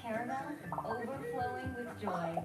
caramel, overflowing with joy.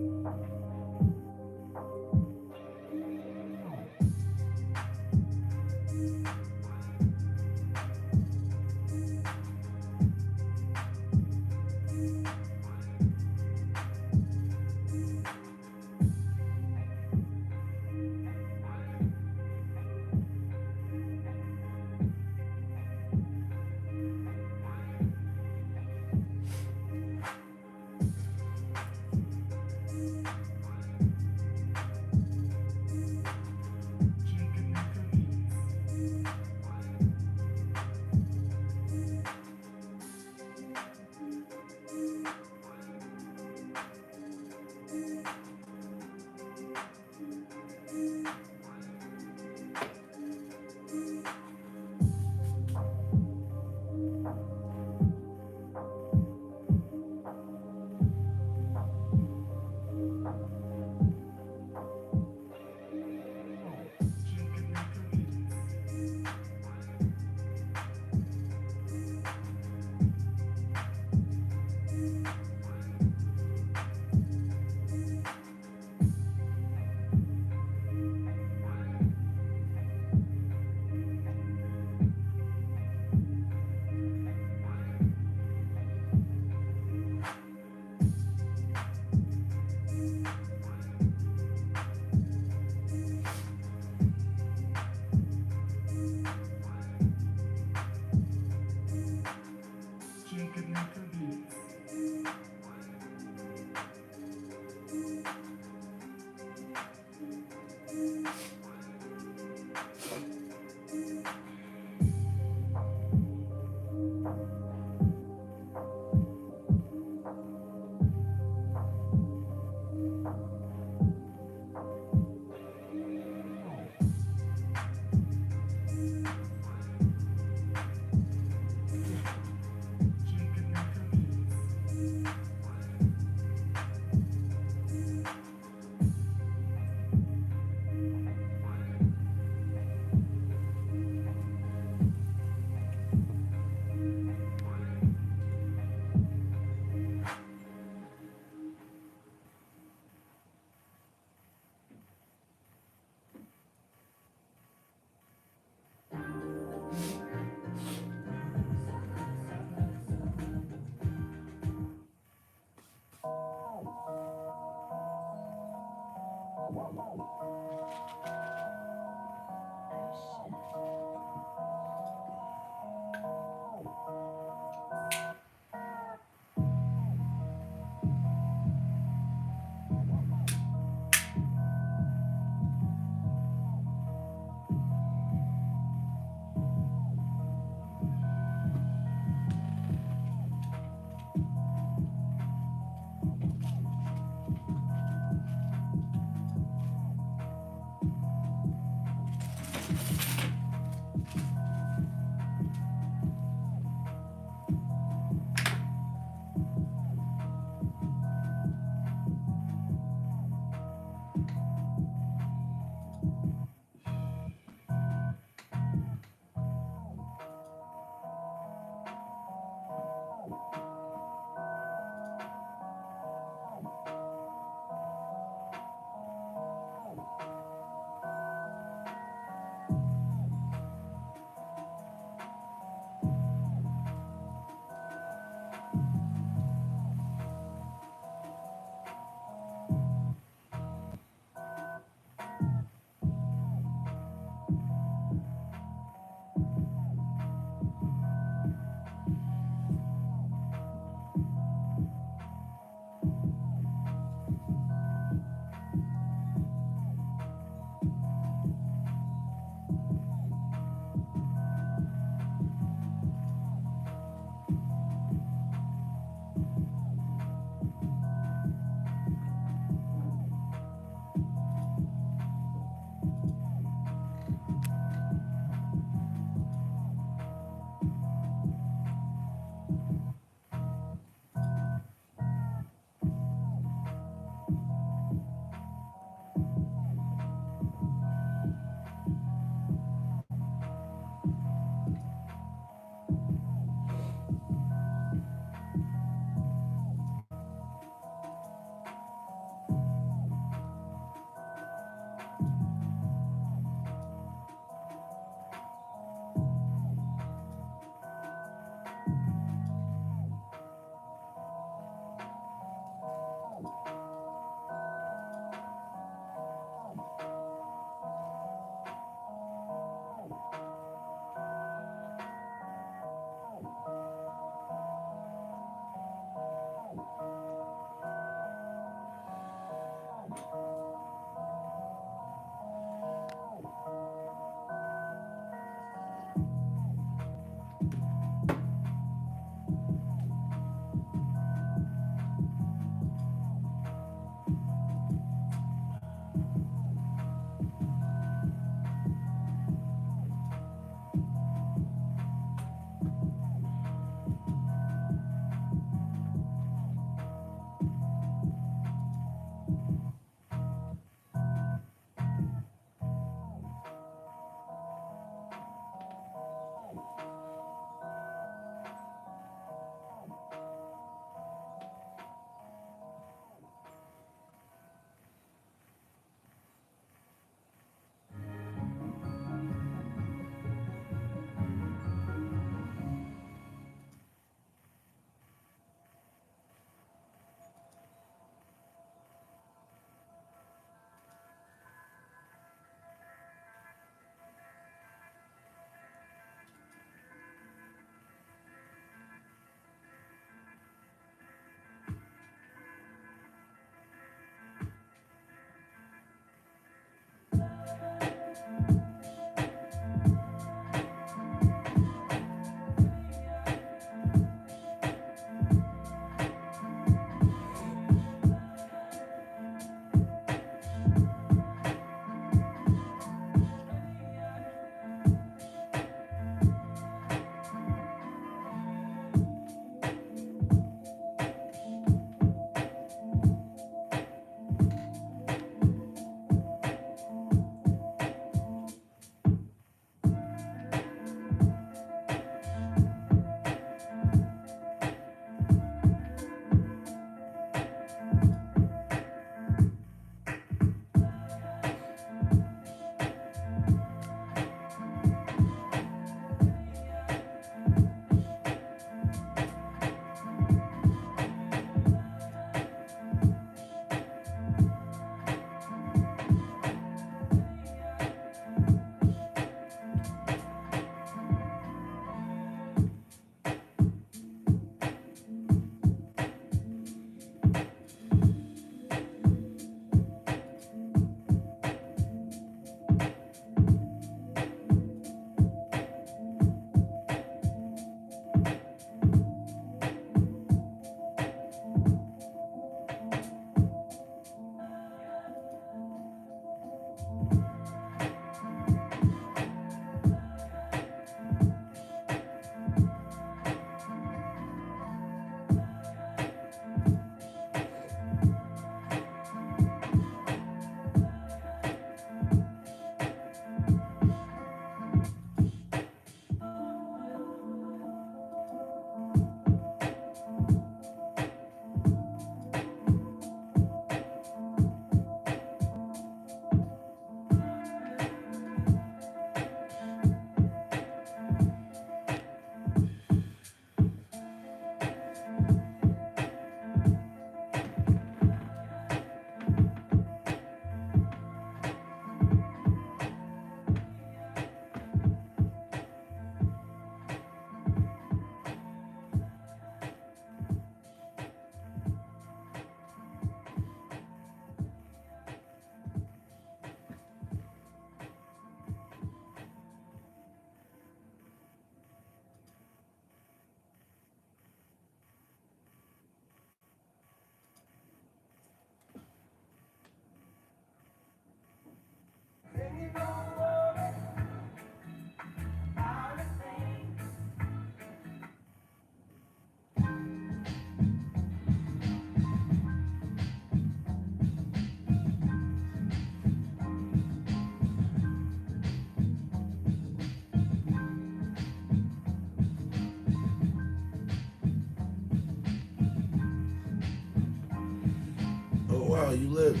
you live.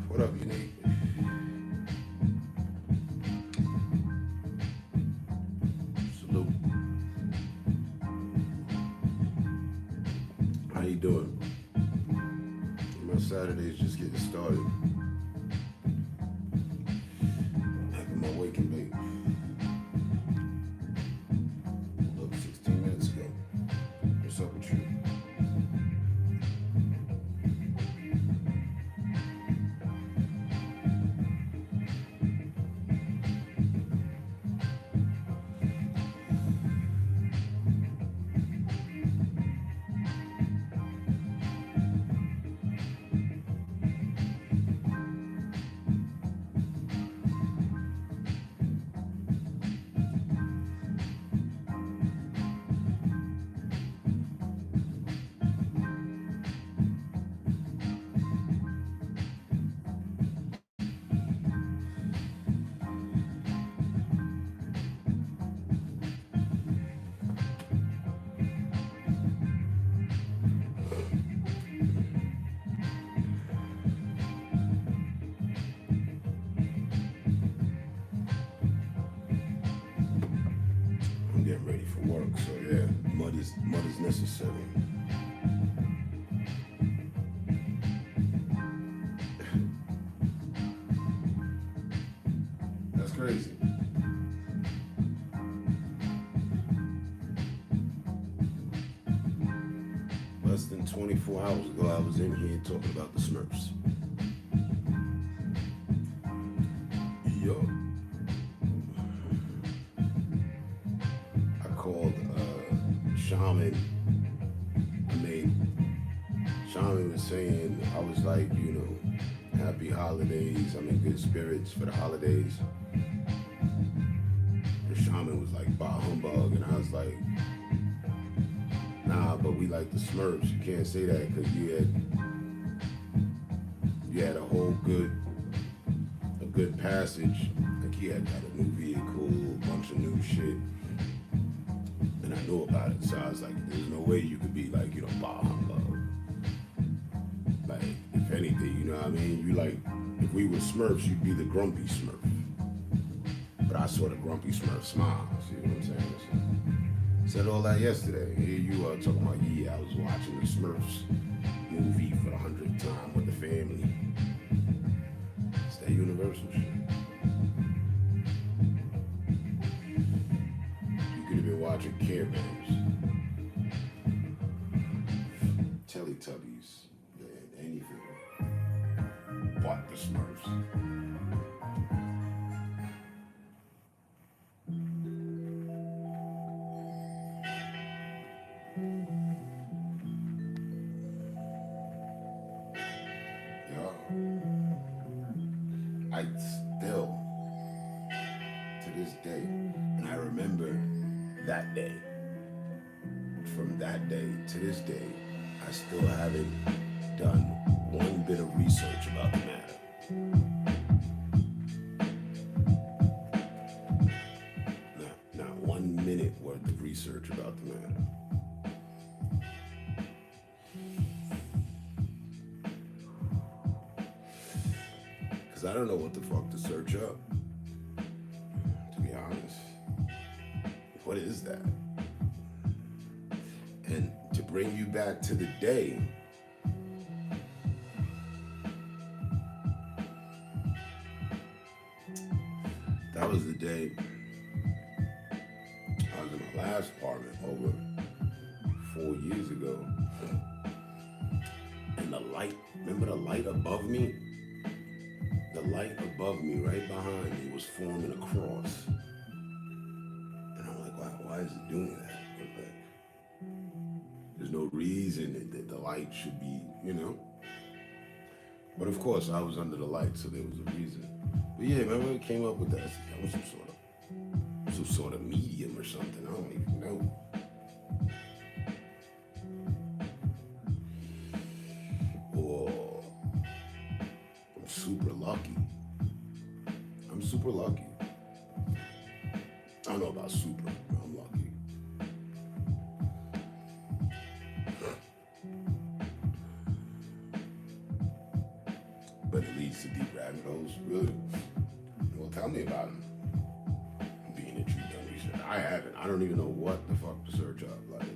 What up, Unique? Salute. How you doing? My Saturday's just getting started. Having my wake and bake. Look, 16 minutes ago. What's up with you? I'm getting ready for work, so yeah, mud is necessary. That's crazy. Less than 24 hours ago, I was in here talking about the Smurfs. Yo, I called Shaman. I mean, Shaman was saying, I was like, happy holidays. I'm in good spirits for the holidays. The Shaman was like, bah humbug. And I was like, nah, but we like the Smurfs. You can't say that because you had a good passage. Like he had got a new vehicle, a bunch of new shit. And I knew about it. So I was like, there's no way you could be like, bah humbug. Like, if anything, you know what I mean? You like, if we were Smurfs, you'd be the grumpy Smurf. But I saw the grumpy Smurf smile. See what I'm saying? So, said all that yesterday. Here you are talking about, I was watching the Smurfs movie for the 100th time with the family. It's that universal shit. You could have been watching Care Bears, Teletubbies, anything but the Smurfs. Yo, I still, to this day, and I remember that day. From that day to this day, I still haven't done one bit of research about the matter. Not 1 minute worth of research about the matter. Because I don't know what the fuck to search up, to be honest. What is that? And to bring you back to the day, that was the day I was in my last apartment over 4 years ago. And the light, remember the light above me? The light above me, right behind me, was forming a cross. And I'm like, why is it doing that? There's no reason that the light should be, But of course, I was under the light, so there was a reason. But yeah, remember it came up with that? That was some sort of medium or something. I don't even know. Or I'm super lucky. I'm super lucky. I don't know about super, but I'm lucky. but it leads to deep rabbit holes. Really? Well, tell me about them. Being that you've done research, I haven't. I don't even know what the fuck to search up. Like,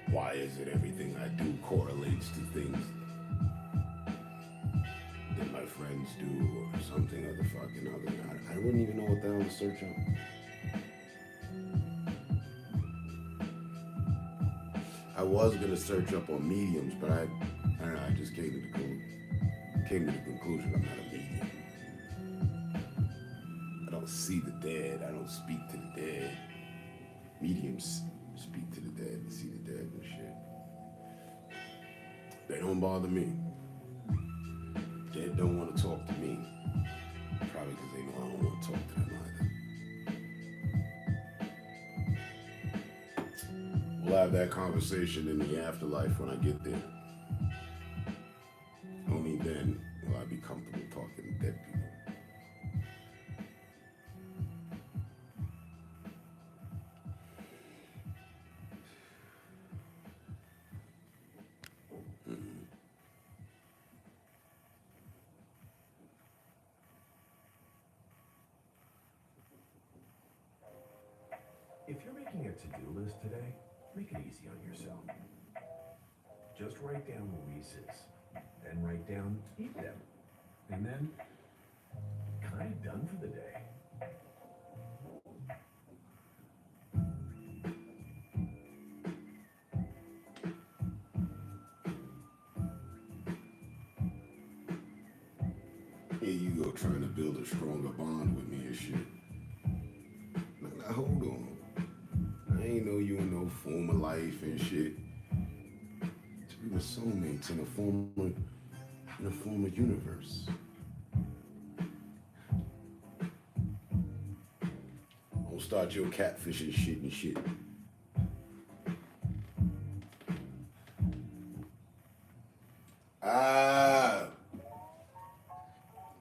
why is it everything I do correlates to things that my friends do or something other fucking other? I wouldn't even know what the hell to search up. I was gonna search up on mediums, but I don't know. I just came to the conclusion I'm not a medium. I don't see the dead. I don't speak to the dead. Mediums speak to the dead and see the dead and shit. They don't bother me. Dead don't want to talk to me. Probably because they know I don't want to talk to them either. We'll have that conversation in the afterlife when I get there. Only then will I be comfortable talking to dead people. If you're making a to-do list today, make it easy on yourself. Just write down Louise's, then write down eat them, and then kind of done for the day. Here you go trying to build a stronger bond with me and shit. Now hold on. I ain't know you in no former life and shit. We were soulmates in a former universe. Don't start your catfishing shit and shit.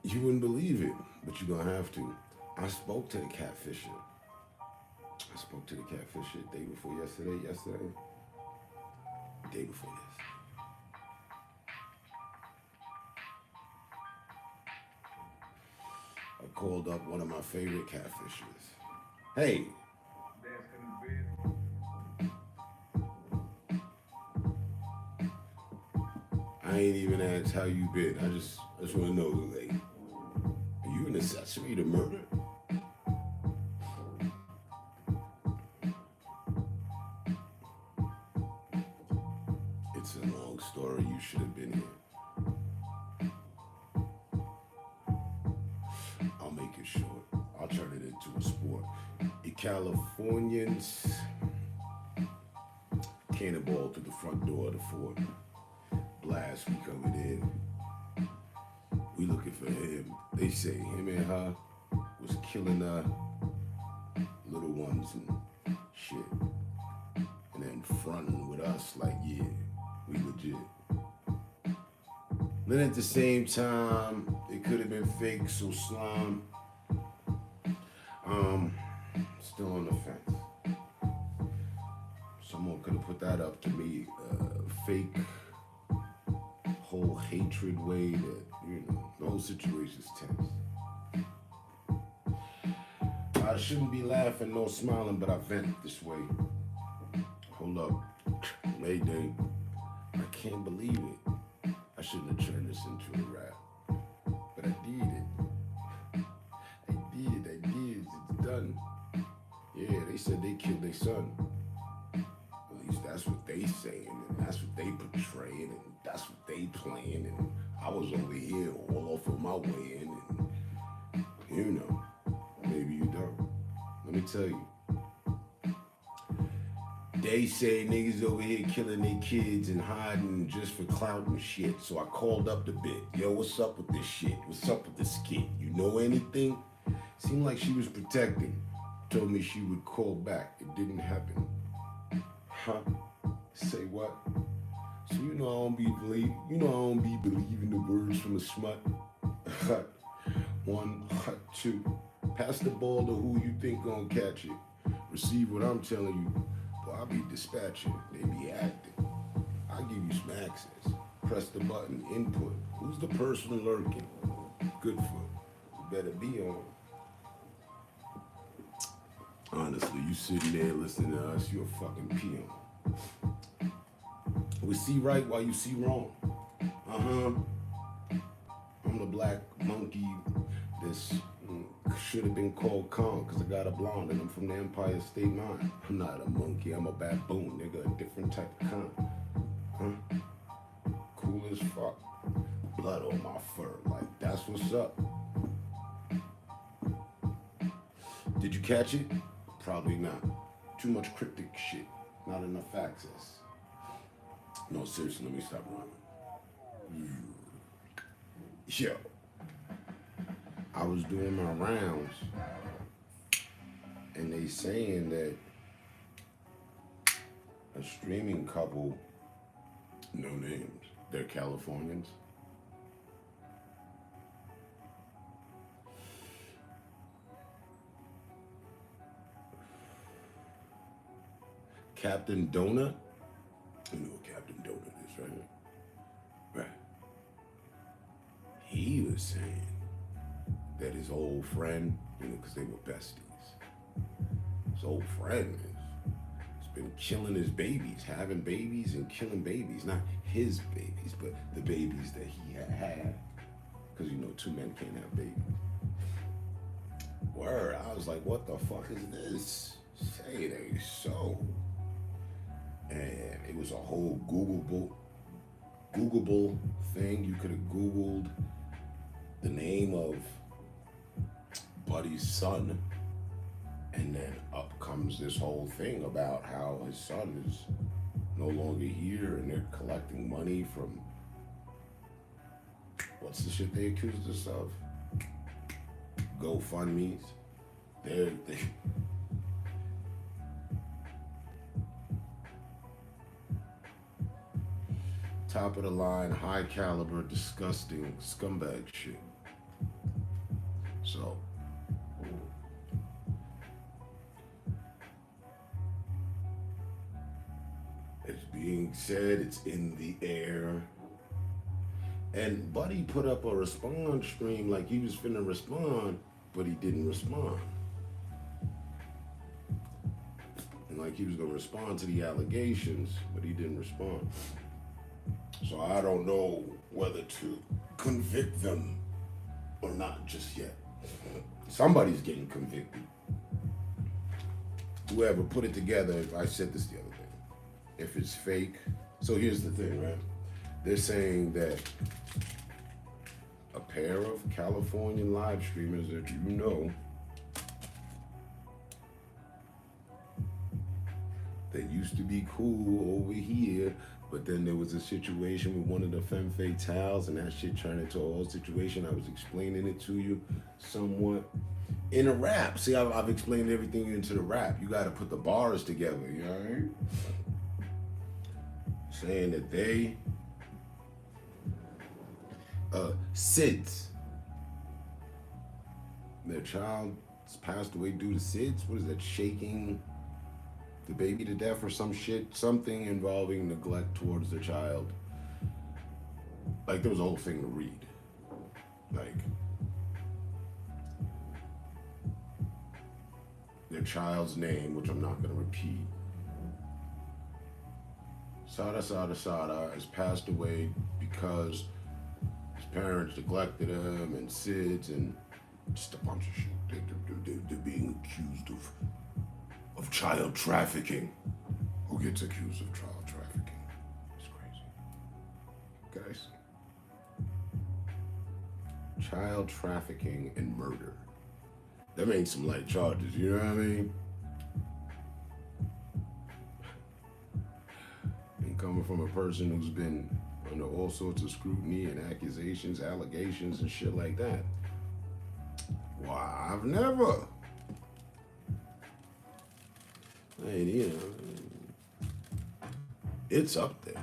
You wouldn't believe it, but you're gonna have to. I spoke to the catfisher. Day before yesterday. Day before yesterday. I called up one of my favorite catfishers. Hey. I ain't even asked how you been. I just want to know, like, are you an accessory to murder? It's a long story. You should have been here. I'll make it short. I'll turn it into a sport. The Californians cannonball through the front door of the fort. Blast, we coming in. We looking for him. They say him and her was killing little ones and shit. And then fronting with us like, yeah, we legit. Then at the same time, it could have been fake, so slime. Still on the fence. Someone could have put that up to me. Fake whole hatred way that, the whole situation's tense. I shouldn't be laughing nor smiling, but I vent this way. Hold up. Mayday. I can't believe it. I shouldn't have turned this into a rap. But I did it. It's done. Yeah, they said they killed their son. At least that's what they saying, and that's what they portraying, and that's what they playing, and I was over here all off of my way in, and maybe you don't. Let me tell you. They say niggas over here killing their kids and hiding just for clout and shit. So I called up the bit. Yo, what's up with this shit? What's up with this kid? You know anything? Seemed like she was protecting. Told me she would call back. It didn't happen. Huh? Say what? So I don't be believing the words from a smut. Hut. 1, hut 2. Pass the ball to who you think gonna catch it. Receive what I'm telling you. I'll be dispatching. They be acting. I'll give you some access. press the button, input. Who's the person lurking? Good for. You better be on. Honestly, you sitting there listening to us, you're a fucking peon. We see right while you see wrong. I'm the black monkey. This should have been called Kong because I got a blonde and I'm from the Empire State Line. I'm not a monkey, I'm a baboon, nigga, a different type of kind. Cool as fuck. Blood on my fur, like that's what's up. Did you catch it? Probably not. Too much cryptic shit, not enough access. No, seriously, let me stop running. Yo, I was doing my rounds, and they saying that a streaming couple, no names, they're Californians. Captain Donut, you know what Captain Donut is, right? Right. He was saying that his old friend, because they were besties, his old friend has been killing his babies, having babies and killing babies. Not his babies, but the babies that he had. Because, two men can't have babies. Word, I was like, what the fuck is this? Say it ain't so. And it was a whole Googleable thing. You could have Googled the name of Buddy's son, and then up comes this whole thing about how his son is no longer here, and they're collecting money from what's the shit they accused us of? GoFundMe's. They top of the line, high caliber, disgusting scumbag shit. So, it's being said, it's in the air. And Buddy put up a response stream like he was finna respond, but he didn't respond. And like he was gonna respond to the allegations, but he didn't respond. So I don't know whether to convict them or not just yet. Somebody's getting convicted. Whoever put it together, I said this the other day, if it's fake. So here's the thing, right? They're saying that a pair of Californian live streamers that that used to be cool over here, but then there was a situation with one of the femme fatales, and that shit turned into a whole situation. I was explaining it to you somewhat in a rap. See, I've explained everything into the rap. You got to put the bars together, you know what I mean? Saying that they, SIDS, their child passed away due to SIDS. What is that, shaking the baby to death or some shit, something involving neglect towards the child. Like, there was a whole thing to read. Like, their child's name, which I'm not going to repeat. Sada has passed away because his parents neglected him, and SIDS, and just a bunch of shit. They're being accused of child trafficking. Who gets accused of child trafficking? It's crazy. Guys, child trafficking and murder. That ain't some light charges, you know what I mean? And coming from a person who's been under all sorts of scrutiny and accusations, allegations, and shit like that. Why, I've never. And, it's up there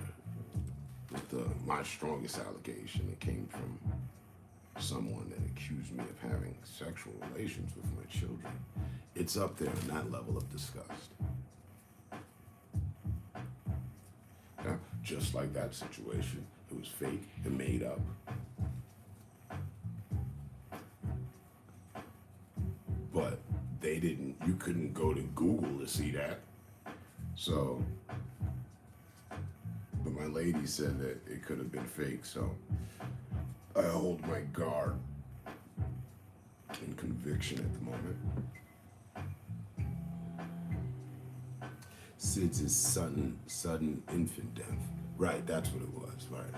with my strongest allegation. It came from someone that accused me of having sexual relations with my children. It's up there on that level of disgust. Now, just like that situation. It was fake and made up. But you couldn't go to Google to see that. So, but my lady said that it could have been fake, so I hold my guard in conviction at the moment. Sid's is sudden infant death. Right, that's what it was, right.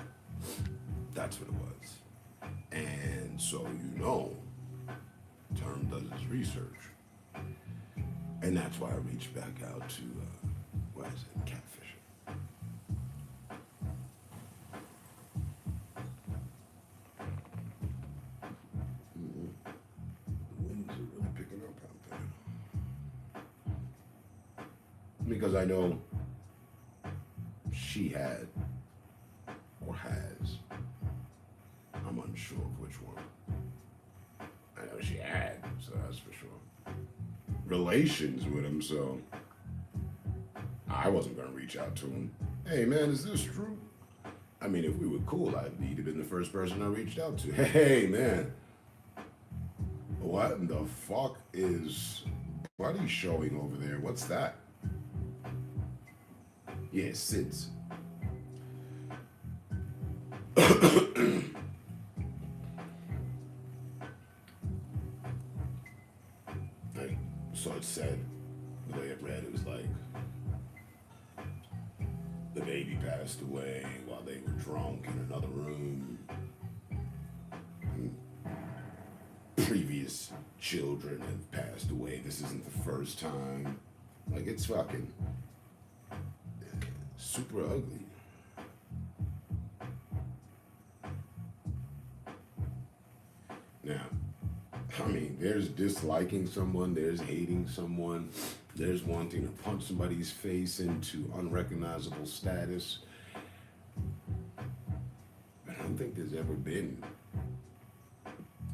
That's what it was. And so, Term does his research. And that's why I reached back out to, catfishing. The winds are really picking up out there. Because I know she had, or has, I'm unsure of which one. I know she had, so that's for sure, relations with him, so I wasn't gonna reach out to him. Hey man, is this true? I mean, if we were cool, he'd have been the first person I reached out to. Hey man, what in the fuck is Buddy showing over there? What's that? Yeah, Sid's. So it said, the way it read, it was like, the baby passed away while they were drunk in another room. Previous children have passed away. This isn't the first time. Like, it's fucking super ugly. Now, I mean, there's disliking someone, there's hating someone, there's wanting to punch somebody's face into unrecognizable status. But I don't think there's ever been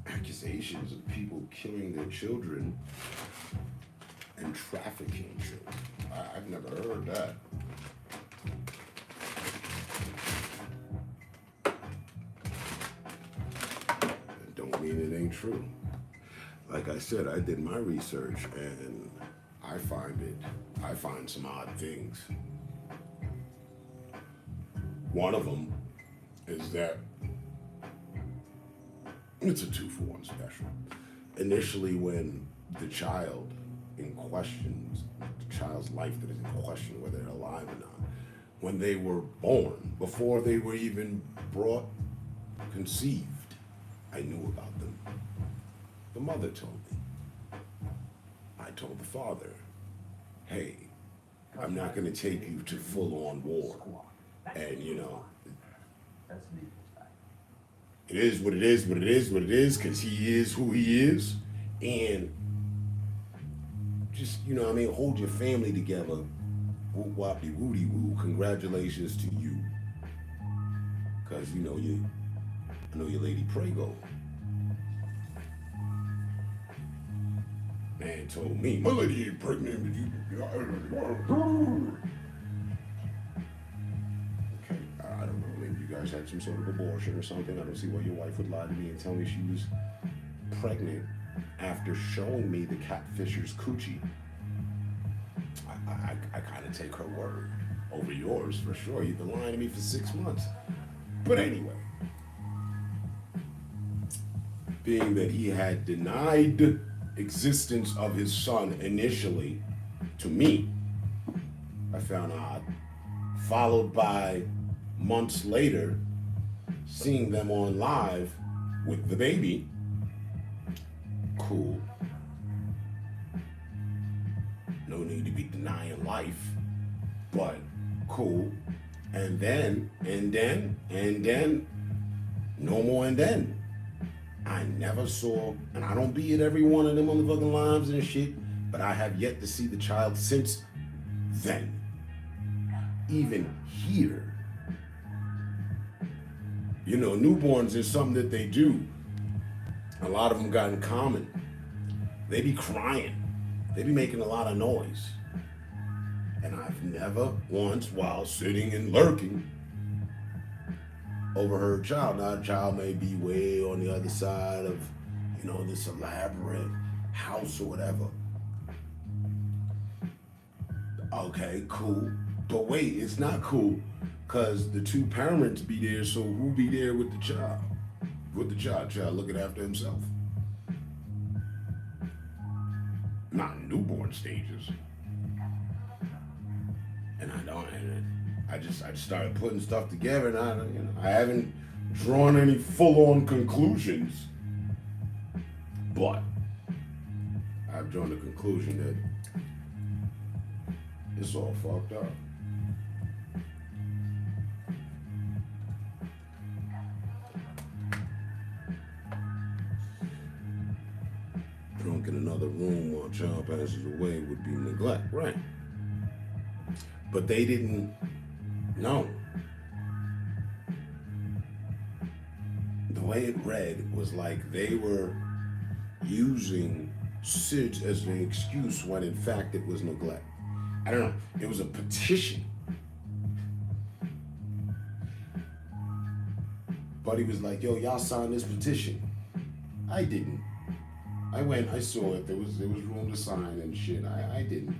accusations of people killing their children and trafficking children. I've never heard that. It don't mean it ain't true. Like I said, I did my research and I find some odd things. One of them is that it's a 2-for-1 special. Initially, when the child in question, the child's life that is in question, whether they're alive or not, when they were born, before they were even conceived, I knew about them. The mother told me. I told the father, hey, I'm not going to take you to full-on war. And, it is what it is, what it is, what it is, because he is who he is. And just, hold your family together. Whoop whoppity woody woo. Congratulations to you. Because, I know your lady Prego. Man told me, my lady ain't pregnant, but you. Okay, I don't know. Maybe you guys had some sort of abortion or something. I don't see why your wife would lie to me and tell me she was pregnant after showing me the catfisher's coochie. I kind of take her word over yours for sure. You've been lying to me for 6 months. But anyway, being that he had denied existence of his son initially to me, I found odd, followed by months later seeing them on live with the baby. Cool. No need to be denying life, but cool. And then, no more and then. I never saw, and I don't be at every one of them motherfucking lives and shit, but I have yet to see the child since then. Even here. Newborns is something that they do. A lot of them got in common. They be crying. They be making a lot of noise. And I've never once, while sitting and lurking, over her child. Now, the child may be way on the other side of, this elaborate house or whatever. Okay, cool. But wait, it's not cool because the two parents be there, so who be there with the child? With the child looking after himself. Not in newborn stages. And I just started putting stuff together, and I haven't drawn any full-on conclusions, but I've drawn the conclusion that it's all fucked up. Drunk in another room while child passes away would be neglect, right? But they didn't know. The way it read was like they were using SIDS as an excuse when in fact it was neglect. I don't know. It was a petition. Buddy was like, yo, y'all sign this petition. I didn't. I went, I saw it. There was room to sign and shit. I didn't.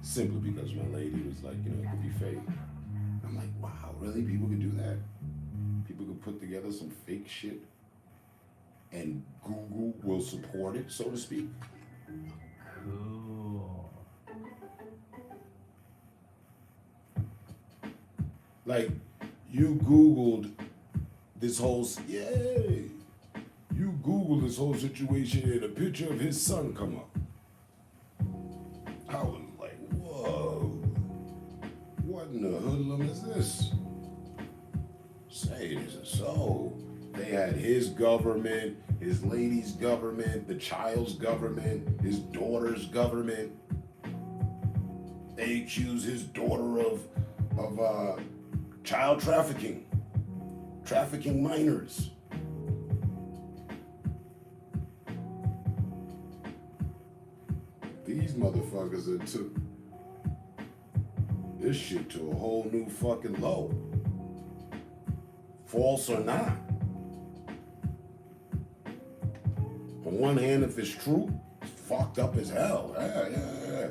Simply because my lady was like, it could be fake. I'm like, wow, really? People could do that? People could put together some fake shit and Google will support it, so to speak. Cool. Like, you Googled this whole, yay! You Googled this whole situation and a picture of his son come up. I was like, whoa, what in the hoodlum is this? Say it isn't so. They had his government, his lady's government, the child's government, his daughter's government. They accuse his daughter of child trafficking minors. These motherfuckers that took this shit to a whole new fucking low. False or not. On one hand, if it's true, it's fucked up as hell. Yeah.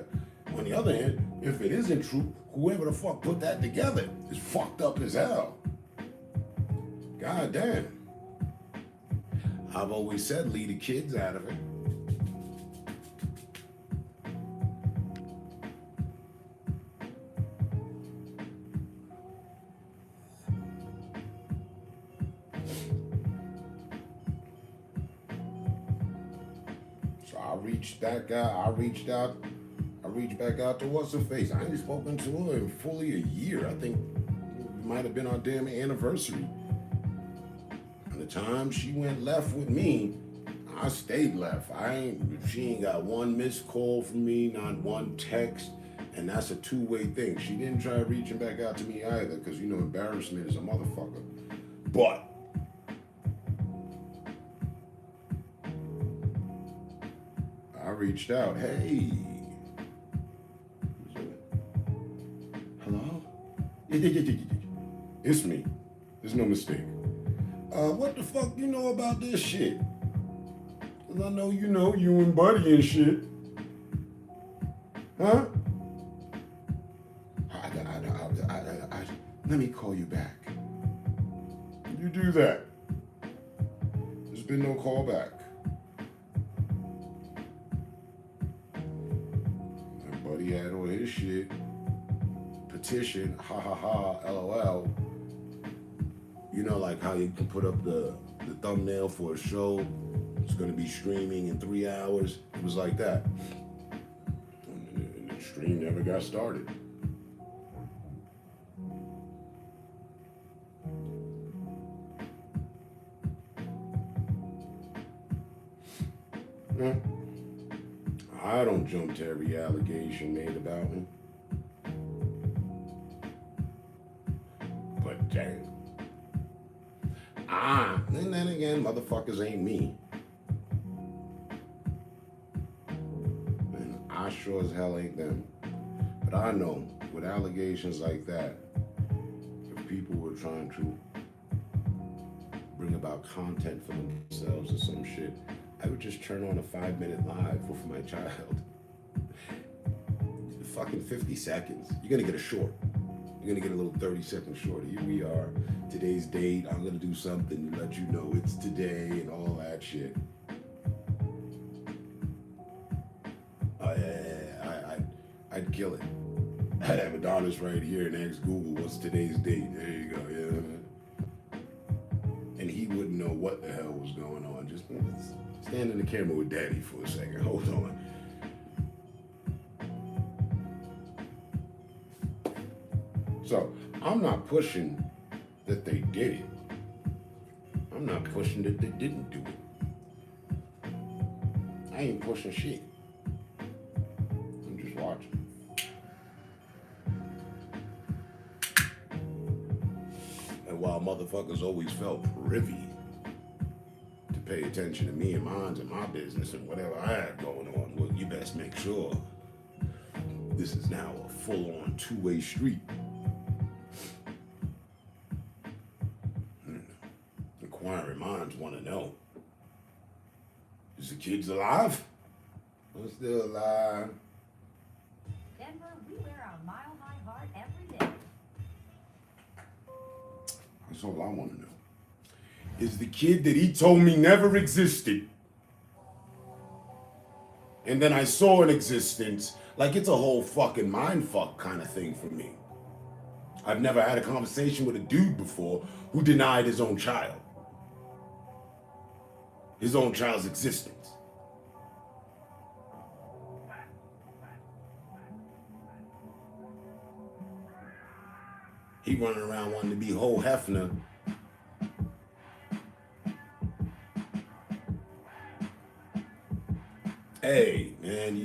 On the other hand, if it isn't true, whoever the fuck put that together is fucked up as hell. God damn. I've always said leave the kids out of it. So I reached that guy, I reached back out to what's her face. I ain't spoken to her in fully a year. I think it might have been our damn anniversary. And the time she went left with me, I stayed left. She ain't got one missed call from me, not one text, and that's a two-way thing. She didn't try reaching back out to me either, because embarrassment is a motherfucker. But I reached out. Hey. Hello? It's me. There's no mistake. What the fuck you know about this shit? Cause I know you and Buddy and shit. Huh? Let me call you back. You do that. There's been no call back. And Buddy had on his shit. Petition, ha ha ha, LOL. Like how you can put up the thumbnail for a show. It's gonna be streaming in 3 hours. It was like that. And the stream never got started. I don't jump to every allegation made about me. But damn. And then again, motherfuckers ain't me. And I sure as hell ain't them. But I know, with allegations like that, if were trying to bring about content for themselves or some shit, I would just turn on a 5-minute live with my child. Fucking 50 seconds. You're gonna get a short. You're gonna get a little 30-second short. Here we are, today's date. I'm gonna do something to let you know it's today and all that shit. I'd kill it. I'd have Adonis right here and ask Google, what's today's date? There you go, yeah. And he wouldn't know what the hell was going on. Just stand in the camera with daddy for a second. Hold on. So, I'm not pushing that they did it. I'm not pushing that they didn't do it. I ain't pushing shit. I'm just watching. And while motherfuckers always felt privy to pay attention to me and mine and my business and whatever I had going on, well, you best make sure this is now a full-on two-way street. Inquiring minds want to know, is the kids alive? I'm still alive. Denver, we wear our mile-high heart every day. That's all I want to know. Is the kid that he told me never existed, and then I saw in existence, like it's a whole fucking mindfuck kind of thing for me. I've never had a conversation with a dude before who denied his own child. His own child's existence. He running around wanting to be whole Hefner. Hey, man,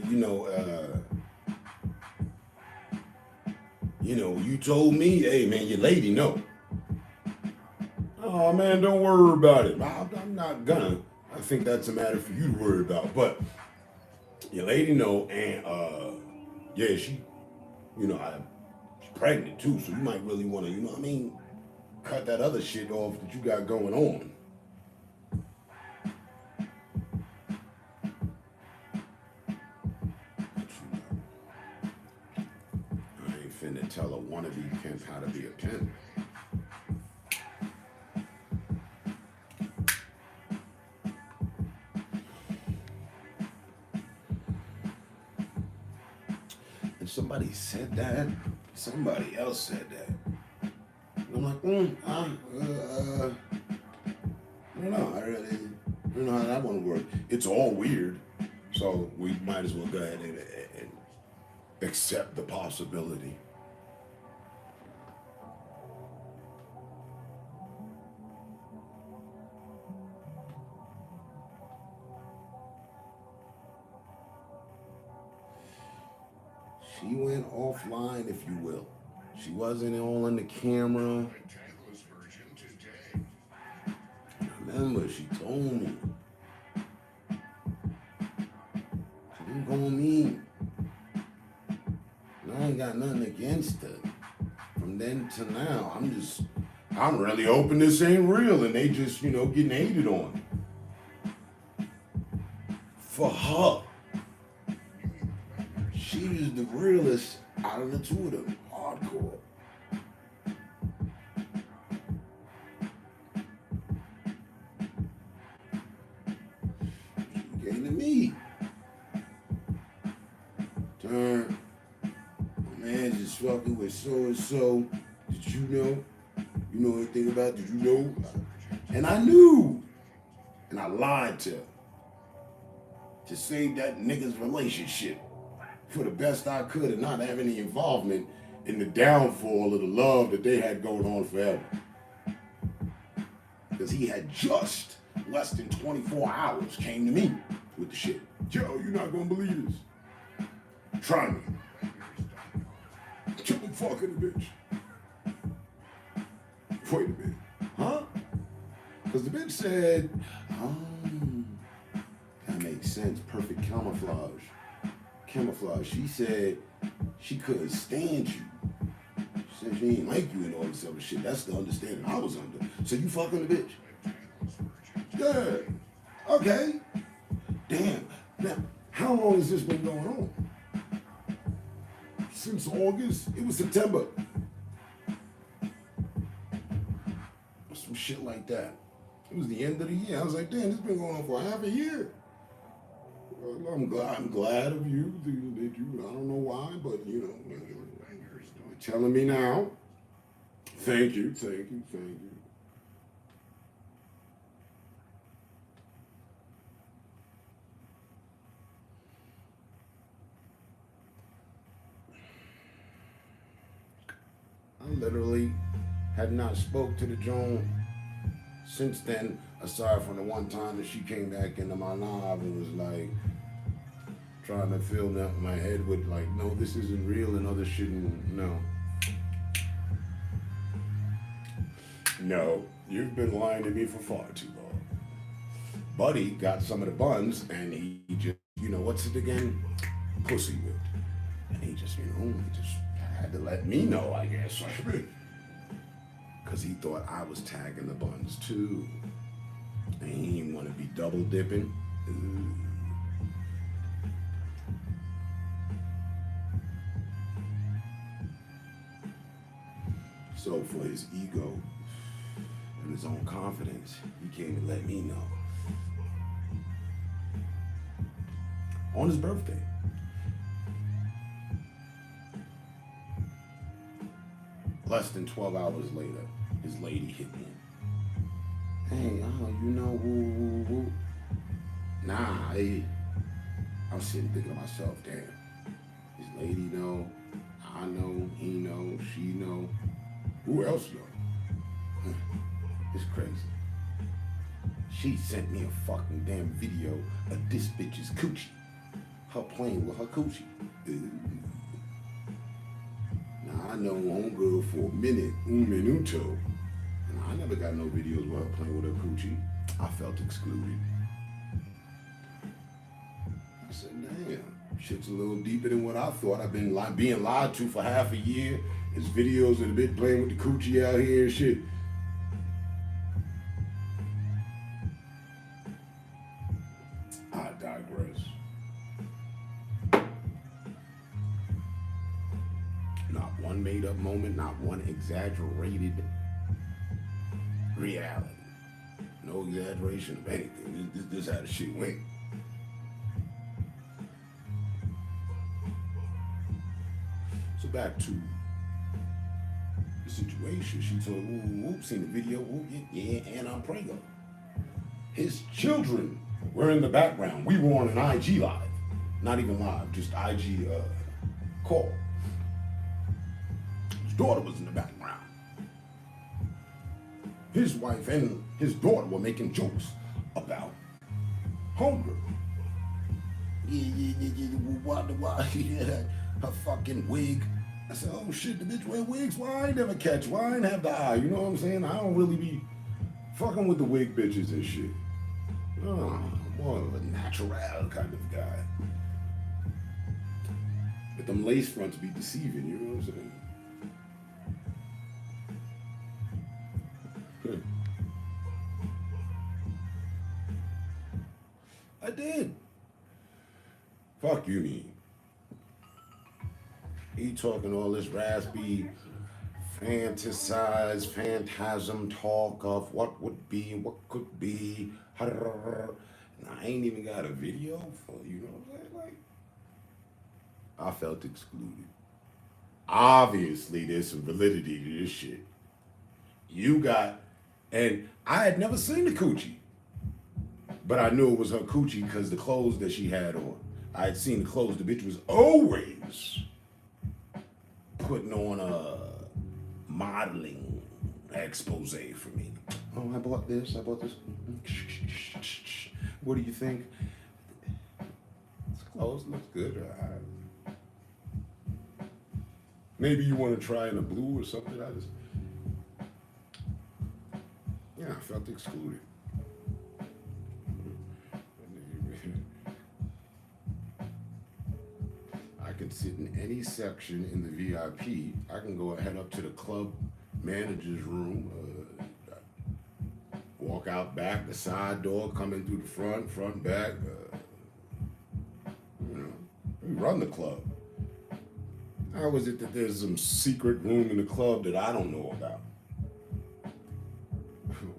you told me, hey, man, your lady know. Oh, man, don't worry about it. I'm not gonna. I think that's a matter for you to worry about. But your lady know, and yeah, she's pregnant too, so you might really want to, cut that other shit off that you got going on. I ain't finna tell a wannabe pimp how to be a pimp. Somebody said that. Somebody else said that. And I'm like, I don't know. I really don't know how that one would work. It's all weird. So we might as well go ahead and accept the possibility. She went offline, if you will. She wasn't all in the camera. Remember, she told me. She didn't go on me. And I ain't got nothing against her. From then to now, I'm really hoping this ain't real and they just, getting hated on. For her. She was the realest out of the two of them. Hardcore. She came to me. Turn. My man just fucking with so-and-so. Did you know? You know anything about it? Did you know? And I knew. And I lied to her. To save that nigga's relationship. For the best I could and not have any involvement in the downfall of the love that they had going on forever. Because he had just less than 24 hours came to me with the shit. Yo, you're not gonna believe this. Try me. Kill the fucking bitch. Wait a minute. Huh? Because the bitch said, that makes sense. Perfect camouflage. She said she couldn't stand you. She Said she ain't like you and all this other shit. That's the understanding I was under. So you fucking the bitch? Yeah. Okay. Damn. Now, how long has this been going on? Since August? It was September. Some shit like that. It was the end of the year. I was like, damn, this been going on for half a year. Well, I'm glad of you. That you. I don't know why, but you know, you're telling me now. Thank you. I literally had not spoke to the Joan since then, aside from the one time that she came back into my live and was like trying to fill my head with like, no, this isn't real and other shit. No, you've been lying to me for far too long. Buddy got some of the buns and he just, what's it again? Pussy whipped. And he just, he just had to let me know, I guess. Because he thought I was tagging the buns too. And he didn't want to be double dipping. So for his ego and his own confidence, he came to let me know. On his birthday. Less than 12 hours later, his lady hit me. Hey, woo. Nah, I'm sitting thinking to myself, damn. His lady know, I know, he know, she know. Who else know? It's crazy. She sent me a fucking damn video of this bitch's coochie. Her playing with her coochie. Now I know homegirl for a minute, un minuto. And I never got no videos of her playing with her coochie. I felt excluded. I said, damn, shit's a little deeper than what I thought. I've been being lied to for half a year. There's videos of the bitch playing with the coochie out here and shit. I digress. Not one made up moment, not one exaggerated reality. No exaggeration of anything. This is how the shit went. So back to the situation. She told whoop, seen the video, whoop, yeah, and I'm prego. His children were in the background. We were on an IG live. Not even live, just IG call. His daughter was in the background. His wife and his daughter were making jokes about hunger. Why? Her fucking wig. I said, oh shit, the bitch wear wigs? Well, I ain't never catch. Well, I ain't have the eye. You know what I'm saying? I don't really be fucking with the wig bitches and shit. I'm more of a natural kind of guy. But them lace fronts be deceiving, you know what I'm saying? I did. Fuck you mean. He talking all this raspy, fantasized, phantasm talk of what would be, what could be. And I ain't even got a video for, you know what I'm saying? Like, I felt excluded. Obviously, there's some validity to this shit. You got, and I had never seen the coochie, but I knew it was her coochie because the clothes that she had on. I had seen the clothes. The bitch was always putting on a modeling expose for me. Oh, I bought this. What do you think? This clothes looks good. Maybe you want to try in a blue or something. I felt excluded. I could sit in any section in the VIP. I can go head up to the club manager's room, walk out back, the side door, come in through the front, back. We run the club. How is it that there's some secret room in the club that I don't know about?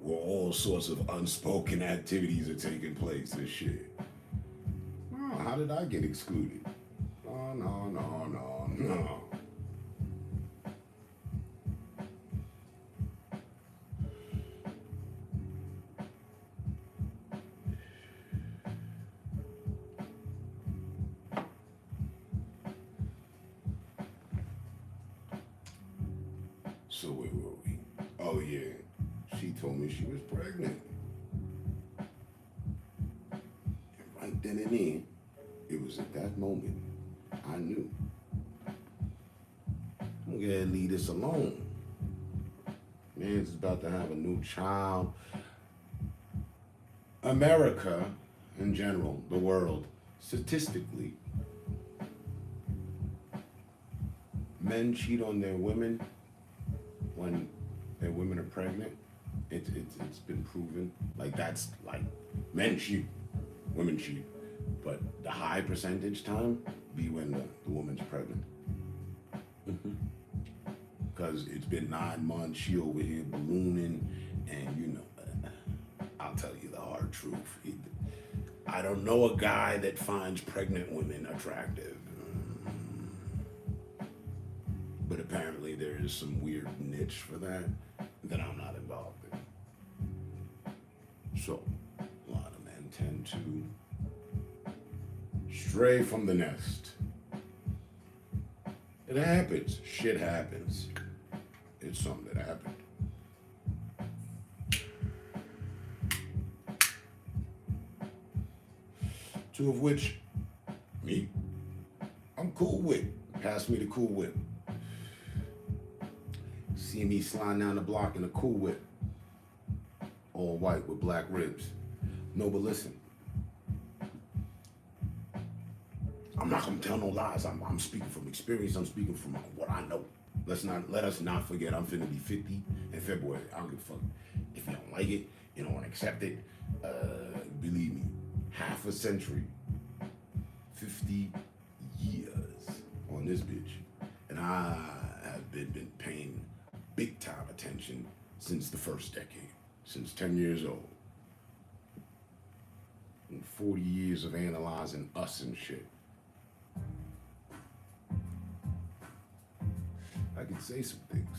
Where all sorts of unspoken activities are taking place and shit. Oh, how did I get excluded? Oh, no. So where were we? Oh yeah, she told me she was pregnant. And right then and there, it was at that moment I knew. I'm gonna leave this alone. Man's about to have a new child. America, in general, the world, statistically, men cheat on their women when their women are pregnant. It's been proven. Like that's like men cheat, women cheat, but the high percentage time be when the woman's pregnant. Because it's been 9 months, she over here ballooning, and I'll tell you the hard truth. I don't know a guy that finds pregnant women attractive. But apparently there is some weird niche for that I'm not involved in. So, a lot of men tend to stray from the nest. It happens. Shit happens. It's something that happened. Two of which, me, I'm cool with. Pass me the Cool Whip. See me sliding down the block in a Cool Whip. All white with black ribs. No, but listen. I'm not gonna tell no lies. I'm speaking from experience. I'm speaking from what I know. Let us not forget I'm finna be 50 in February. I don't give a fuck. If you don't like it, you don't want to accept it, believe me, half a century, 50 years on this bitch. And I have been paying big time attention since the first decade, since 10 years old. And 40 years of analyzing us and shit. I can say some things.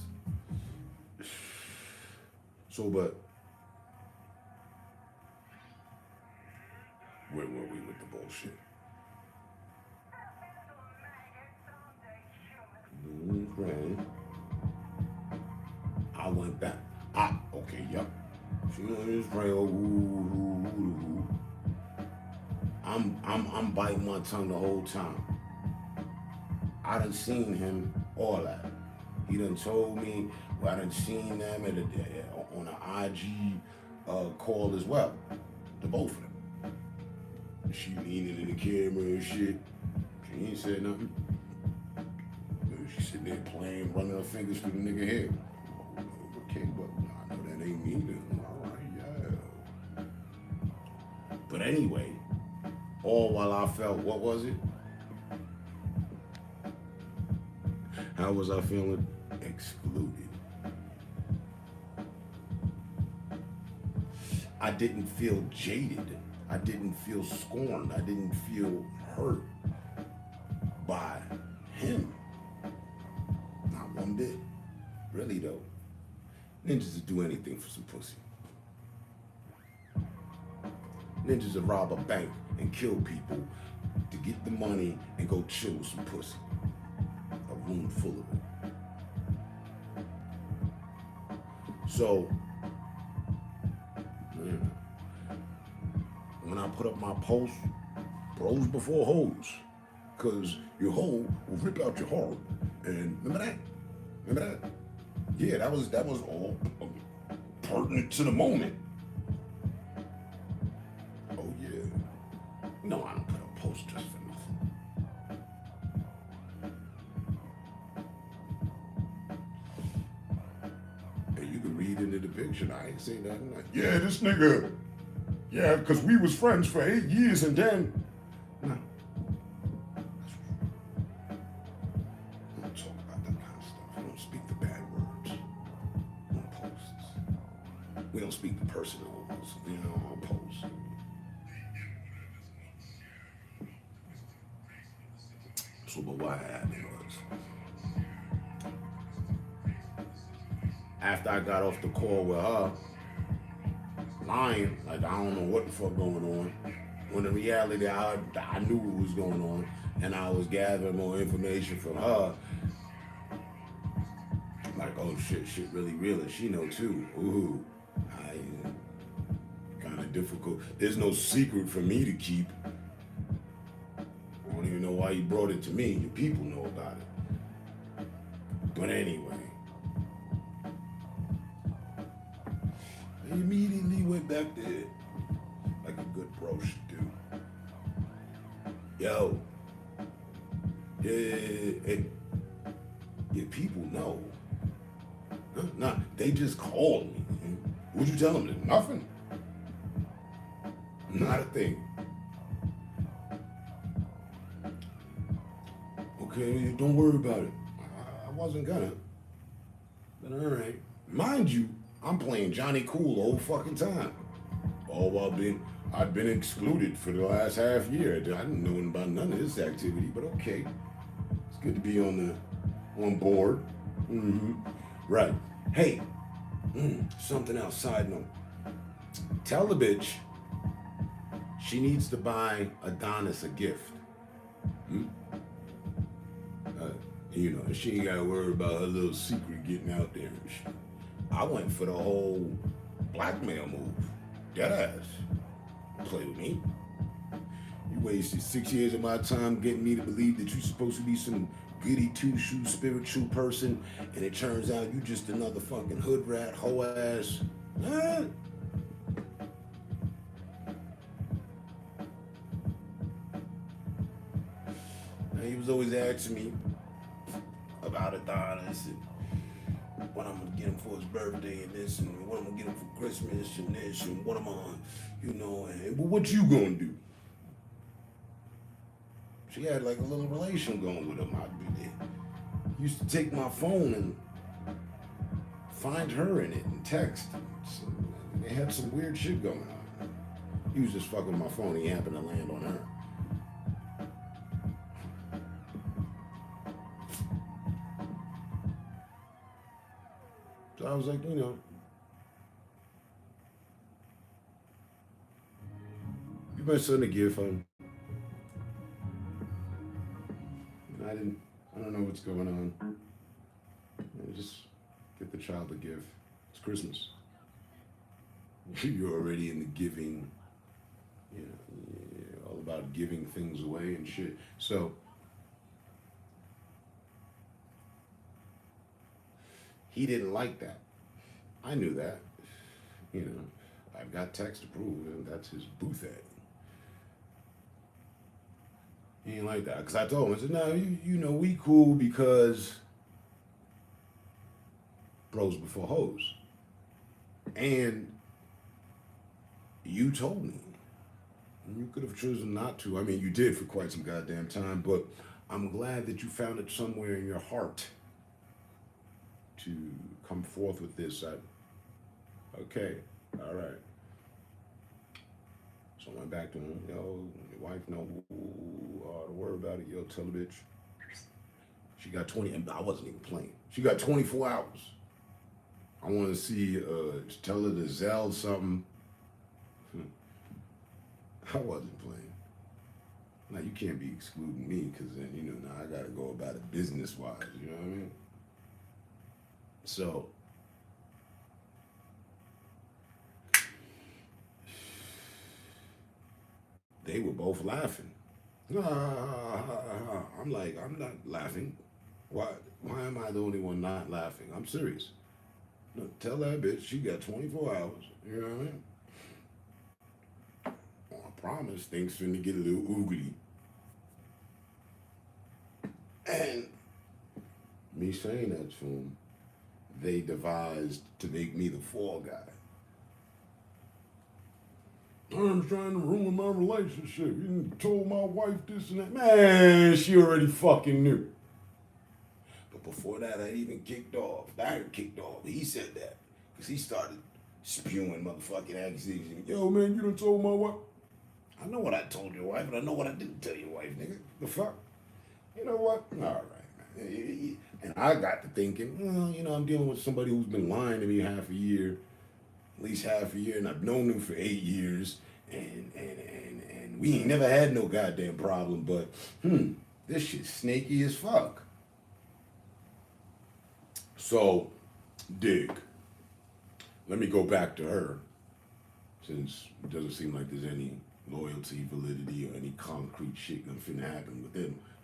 So, but where were we with the bullshit? Okay. I went back. Okay, yep. She on this trail. I'm biting my tongue the whole time. I done seen him all that. He done told me, I done seen them on an IG call as well. The both of them. She leaning in the camera and shit. She ain't said nothing. She sitting there playing, running her fingers through the nigga head. Okay, but I know that ain't me then. All right, yeah. But anyway, all while I felt, what was it? How was I feeling? Excluded. I didn't feel jaded. I didn't feel scorned. I didn't feel hurt by him. Not one bit. Really though. Ninjas would do anything for some pussy. Ninjas would rob a bank and kill people to get the money and go chill with some pussy. A room full of it. So, when I put up my post, bros before hoes, because your hoe will rip out your heart. And remember that? Remember that? Yeah, that was all pertinent to the moment. Oh yeah. No, I don't put up posts just for nothing. feed into the picture. I ain't saying nothing. Like, yeah, this nigga. Yeah, because we was friends for 8 years and then. No. We don't talk about that kind of stuff. We don't speak the bad words on posts. We don't speak the personal ones, on posts. So, but what happened was, after I got off the call with her, lying, like I don't know what the fuck going on, when in reality I knew what was going on, and I was gathering more information from her, like, oh shit really real, and she know too. Ooh, kind of difficult. There's no secret for me to keep. I don't even know why you brought it to me. Your people know about it. But anyway, I immediately went back there like a good bro should do. Yo, yeah, your people know. Nah, they just called me. What'd you tell them? Nothing. Not a thing. Okay, don't worry about it. I wasn't gonna. But all right. Mind you, I'm playing Johnny Cool the whole fucking time. Oh, I've been excluded for the last half year. I didn't know about none of this activity, but okay. It's good to be on board. Mm-hmm. Right. Hey, something else, side note. Tell the bitch she needs to buy Adonis a gift. She ain't got to worry about her little secret getting out there and shit. I went for the whole blackmail move. Deadass. Play with me. You wasted 6 years of my time getting me to believe that you're supposed to be some goody two-shoe spiritual person, and it turns out you just another fucking hood rat, hoe ass. Huh? And he was always asking me about Adonis and what I'm gonna get him for his birthday and this, and what I'm gonna get him for Christmas and this, and what I'm on, and but what you gonna do? She had like a little relation going with him. I used to take my phone and find her in it and text. So they had some weird shit going on. He was just fucking my phone. He happened to land on her. So I was like, you my son a gift. I don't know what's going on. Just get the child a gift. It's Christmas. You're already in the giving, all about giving things away and shit. So he didn't like that. I knew that. I've got text to prove, and that's his booth ad. He ain't like that. Because I told him, I said, no, we cool because bros before hoes. And you told me. And you could have chosen not to. I mean, you did for quite some goddamn time, but I'm glad that you found it somewhere in your heart to come forth with this. Okay, all right. So I went back to him, your wife, no, don't worry about it, tell the bitch. She got 20, and I wasn't even playing. She got 24 hours. I want to see, tell her to Zelle something. I wasn't playing. Now, you can't be excluding me, because then, now I got to go about it business-wise, you know what I mean? So, they were both laughing. I'm like, I'm not laughing. Why am I the only one not laughing? I'm serious. No, tell that bitch she got 24 hours. You know what I mean? Well, I promise things finna get a little oogly. And me saying that to him they devised to make me the fall guy. I'm trying to ruin my relationship. You told my wife this and that. Man, she already fucking knew. But before that, I even kicked off. I ain't kicked off. He said that. Because he started spewing motherfucking accusations. Yo, man, you done told my wife. I know what I told your wife, and I know what I didn't tell your wife, nigga. The fuck? You know what? All right, man. And I got to thinking, well, you know, I'm dealing with somebody who's been lying to me half a year, at least half a year, and I've known him for 8 years, and we ain't never had no goddamn problem, but this shit's snaky as fuck. So, dig. Let me go back to her, since it doesn't seem like there's any loyalty, validity, or any concrete shit gonna finna happen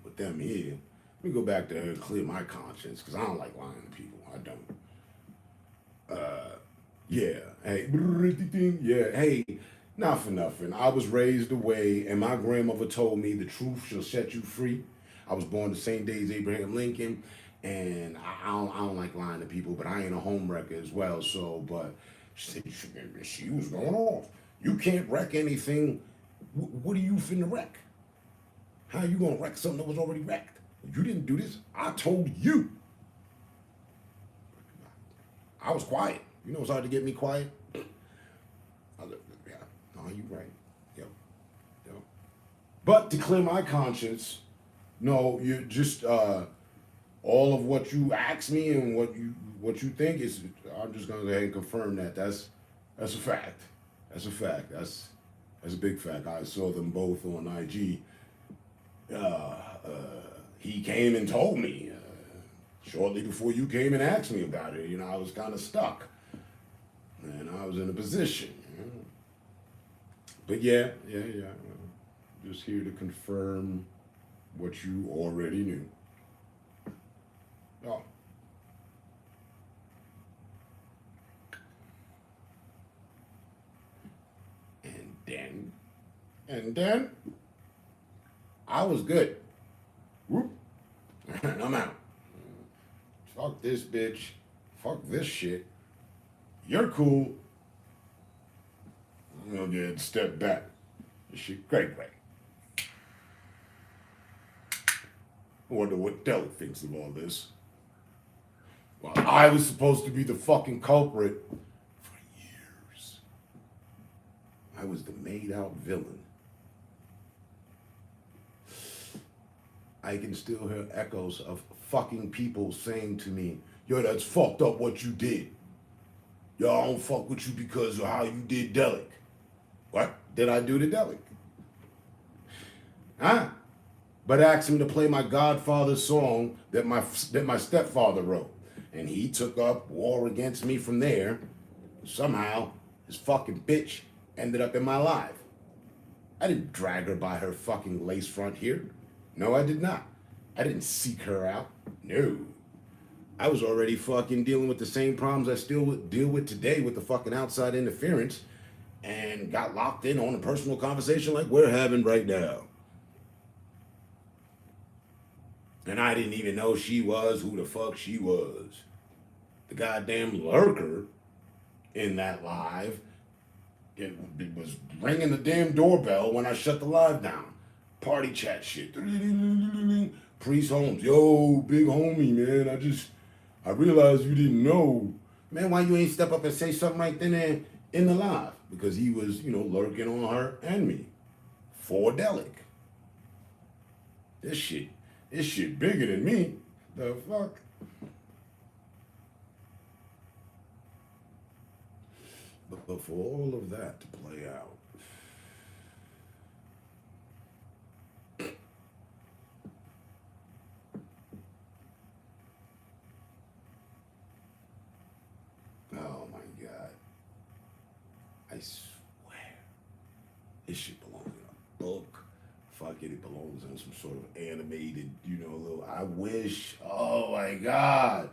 with them here. Let me go back to her and clear my conscience, because I don't like lying to people. I don't. Yeah. Hey, yeah, hey, not for nothing. I was raised away, and my grandmother told me the truth shall set you free. I was born the same day as Abraham Lincoln, and I don't like lying to people, but I ain't a home wrecker as well, so, but she was going off. You can't wreck anything. What are you finna wreck? How are you gonna wreck something that was already wrecked? You didn't do this. I told you. I was quiet. You know it's hard to get me quiet? Yeah, no, you right. Yep. But to clear my conscience, no, you just all of what you ask me and what you think is, I'm just gonna go ahead and confirm that. That's a fact. That's a fact. That's a big fact. I saw them both on IG. He came and told me shortly before you came and asked me about it. You know, I was kind of stuck, and I was in a position. You know? But yeah. Just here to confirm what you already knew. Oh. And then I was good. Whoop. And I'm out. Fuck this bitch. Fuck this shit. You're cool. I'm gonna get a step back. This shit great. I wonder what Dell thinks of all this. Well, I was supposed to be the fucking culprit for years. I was the made out villain. I can still hear echoes of fucking people saying to me, yo, that's fucked up what you did. Yo, I don't fuck with you because of how you did Delic. What did I do to Delic? Huh? But asked him to play my Godfather song that my stepfather wrote. And he took up war against me from there. Somehow, his fucking bitch ended up in my life. I didn't drag her by her fucking lace front here. No, I did not. I didn't seek her out. No. I was already fucking dealing with the same problems I still deal with today with the fucking outside interference, and got locked in on a personal conversation like we're having right now. And I didn't even know she was who the fuck she was. The goddamn lurker in that live, it was ringing the damn doorbell when I shut the live down. Party chat shit. Priest Holmes, yo, big homie, man. I realized you didn't know. Man, why you ain't step up and say something right then and in the live? Because he was, lurking on her and me. For Delic. This shit bigger than me. The fuck? But for all of that to play out, oh my God. I swear. This shit belongs in a book. Fuck it belongs in some sort of animated, I wish, oh my God.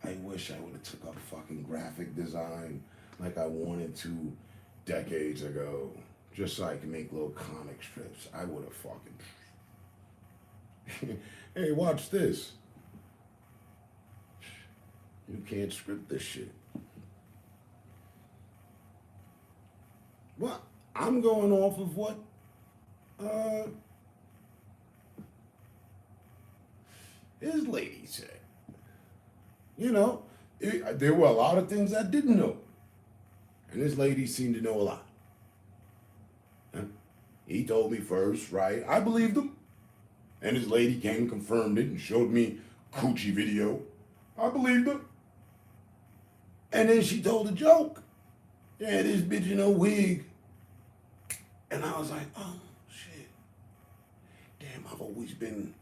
I wish I would have took up fucking graphic design like I wanted to decades ago. Just so I can make little comic strips. I would have fucking... Hey, watch this. You can't script this shit. Well, I'm going off of what his lady said. You know, there were a lot of things I didn't know. And this lady seemed to know a lot. Huh? He told me first, right? I believed him. And his lady came and confirmed it and showed me coochie video. I believed her. And then she told a joke. Yeah, this bitch in a wig. And I was like, oh, shit. Damn, I've always been...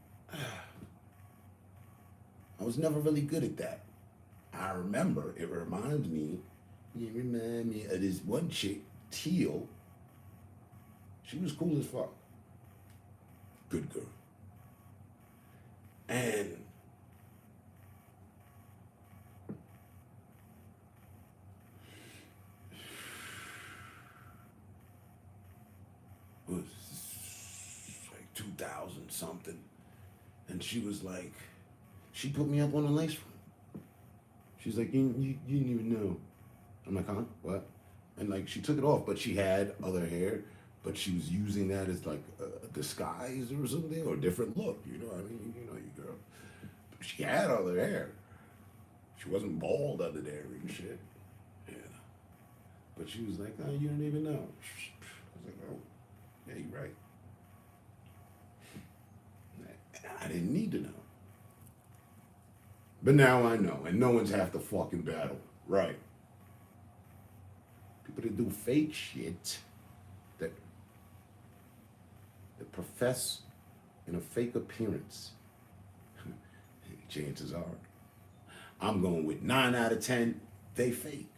I was never really good at that. I remember, it reminds me, you remind me of this one chick, Teal. She was cool as fuck. Good girl. And it was like 2000 something. And she was like, she put me up on a lace front. She's like, you didn't even know. I'm like, huh? What? And like, she took it off, but she had other hair, but she was using that as like a disguise or something, or a different look. You know what I mean? You know you girl. But she had other hair. She wasn't bald under there and shit. Yeah. But she was like, oh, you don't even know. I was like, oh, yeah, you're right. I didn't need to know. But now I know, and no one's half the fucking battle. Right. People that do fake shit, that profess in a fake appearance, chances are, I'm going with 9 out of 10, they fake.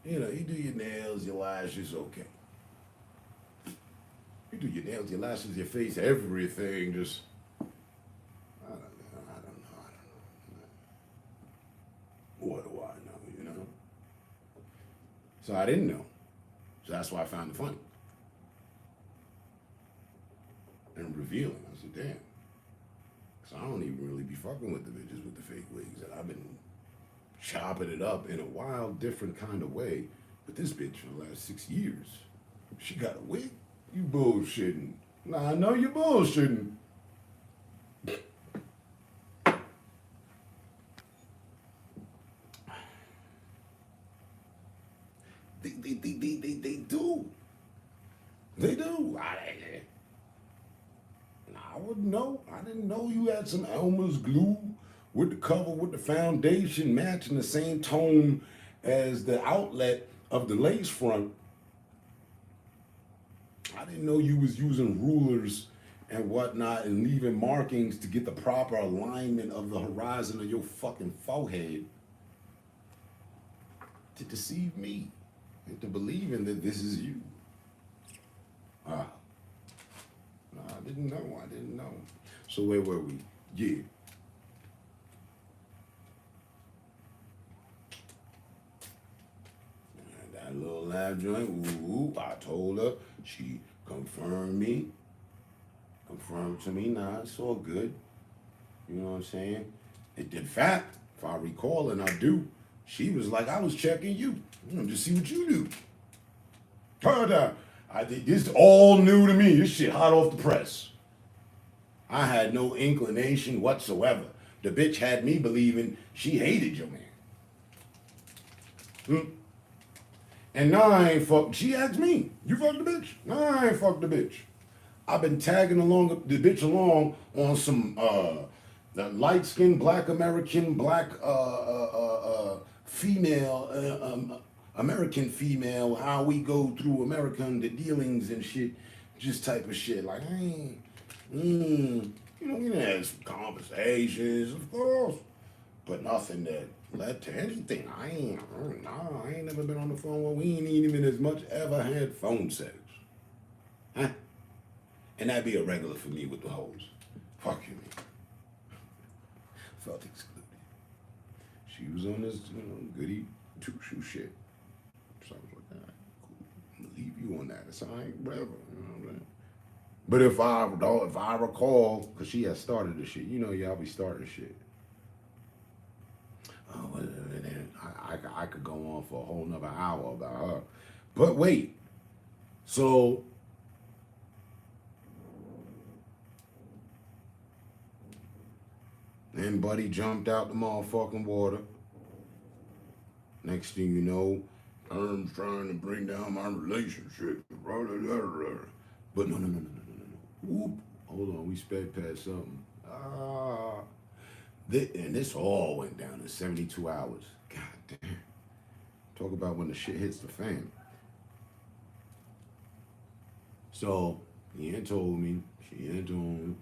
You know, you do your nails, your lashes, okay. You do your nails, your lashes, your face, everything, just, I don't know. What do I know, you know? So I didn't know. So that's why I found it funny. And revealing. I said, damn. Because I don't even really be fucking with the bitches with the fake wigs. And I've been chopping it up in a wild, different kind of way with this bitch for the last 6 years. She got a wig? You bullshitting. Nah, I know you bullshitting. They do. They do. I wouldn't know. I didn't know you had some Elmer's glue with the cover, with the foundation matching the same tone as the outlet of the lace front. I didn't know you was using rulers and whatnot and leaving markings to get the proper alignment of the horizon of your fucking forehead to deceive me into believing that this is you. No, I didn't know. So where were we? Yeah. And that little live joint, ooh, I told her, she confirmed to me, nah, it's all good. You know what I'm saying? In fact, if I recall, and I do, she was like, I was checking you. Just see what you do. This is all new to me. This shit hot off the press. I had no inclination whatsoever. The bitch had me believing she hated your man. And now I ain't fucked. She asked me, you fucked the bitch? No, I ain't fucked the bitch. I've been tagging along the bitch along on some the light-skinned black American, black female, American female, how we go through American, the dealings and shit, just type of shit. Like, you know, we done had some conversations, of course, but nothing that led to anything. I ain't never been on the phone where we ain't even as much ever had phone sex. Huh? And that'd be a regular for me with the hoes. Fuck you, man. Felt excluded. She was on this, you know, goody two-shoe shit. So I was like, all right, cool. I'm gonna leave you on that. It's all right, whatever. You know what I'm saying? But if I recall, because she had started the shit, you know, y'all be starting shit. Oh, and then I could go on for a whole nother hour about her. But wait, so then Buddy jumped out the motherfucking water. Next thing you know, Herm's trying to bring down my relationship. But no. Whoop. Hold on, we sped past something. And this all went down in 72 hours. God damn. Talk about when the shit hits the fan. So, he ain't told me. She ain't told me.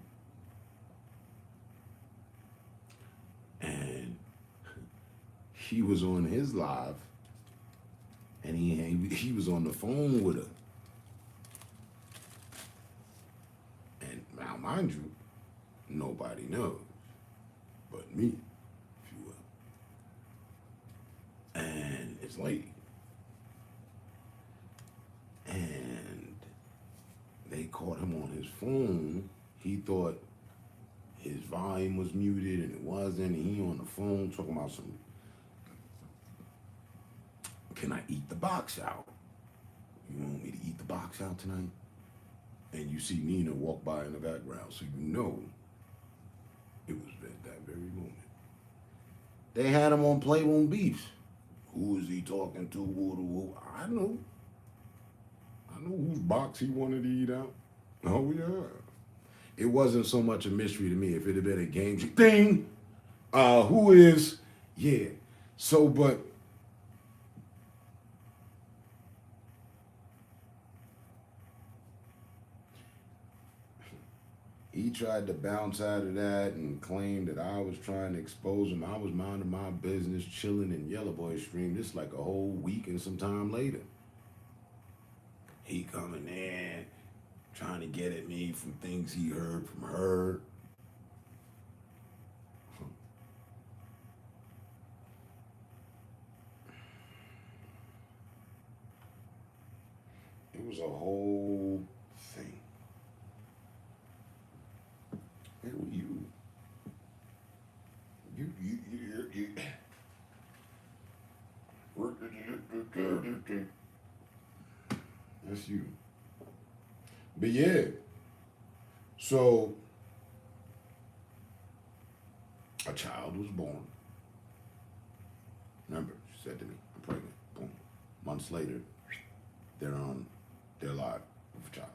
And he was on his live. And he was on the phone with her. And now, mind you, nobody knows but me, if you will. And his lady. And they caught him on his phone. He thought his volume was muted and it wasn't. And he on the phone talking about some, can I eat the box out? You want me to eat the box out tonight? And you see Nina walk by in the background, so you know it was at that very moment. They had him on Playroom Beefs. Who is he talking to? I know whose box he wanted to eat out. Oh, yeah. It wasn't so much a mystery to me. If it had been a game thing, who is, yeah. So, but he tried to bounce out of that and claim that I was trying to expose him. I was minding my business, chilling in Yellow Boy Stream. This like a whole week and some time later. He coming in, trying to get at me from things he heard from her. It was a whole thing. Where were you? You. That's you. But yeah. So a child was born. Remember, she said to me, I'm pregnant. Boom. Months later, they're live with a child.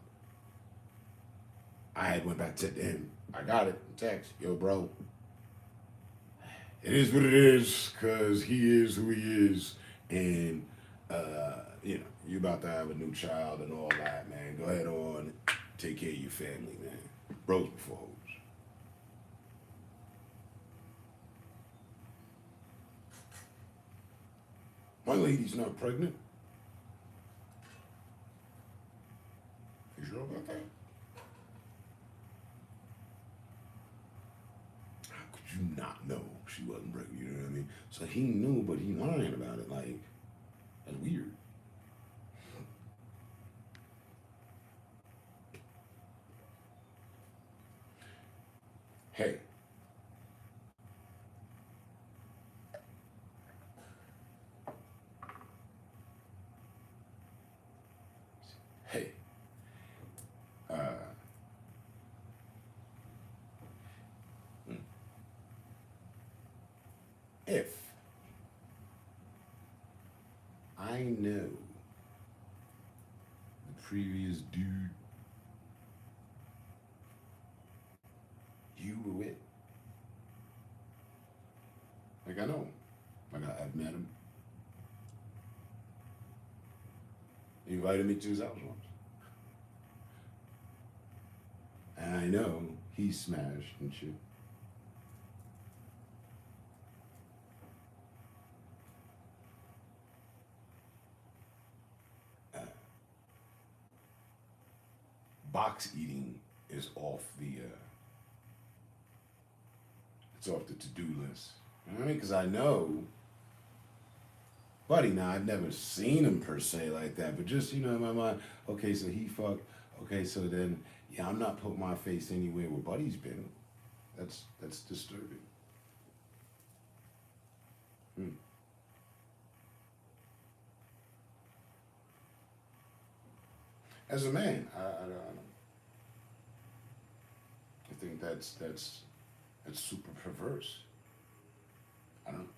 I had went back to him. I got it. Text, yo, bro. It is what it is, cause he is who he is, and you know, you about to have a new child and all that, man. Go ahead on, take care of your family, man. Bros before hoes. My lady's not pregnant. You sure about that? How could you not know she wasn't pregnant? You know what I mean? So he knew, but he lying about it. Like, that's weird. Hey. Hey. If I know the previous dude you were with, like I know him, like I've met him. He invited me to his house once. And I know he smashed and shit. Box eating is off the it's off the to-do list. You know what I mean? Because I know Buddy, now I've never seen him per se like that, but just, you know, in my mind, okay, so he fucked, okay, so then, Yeah, I'm not putting my face anywhere where Buddy's been. That's disturbing. Hmm. As a man, I think that's super perverse. I don't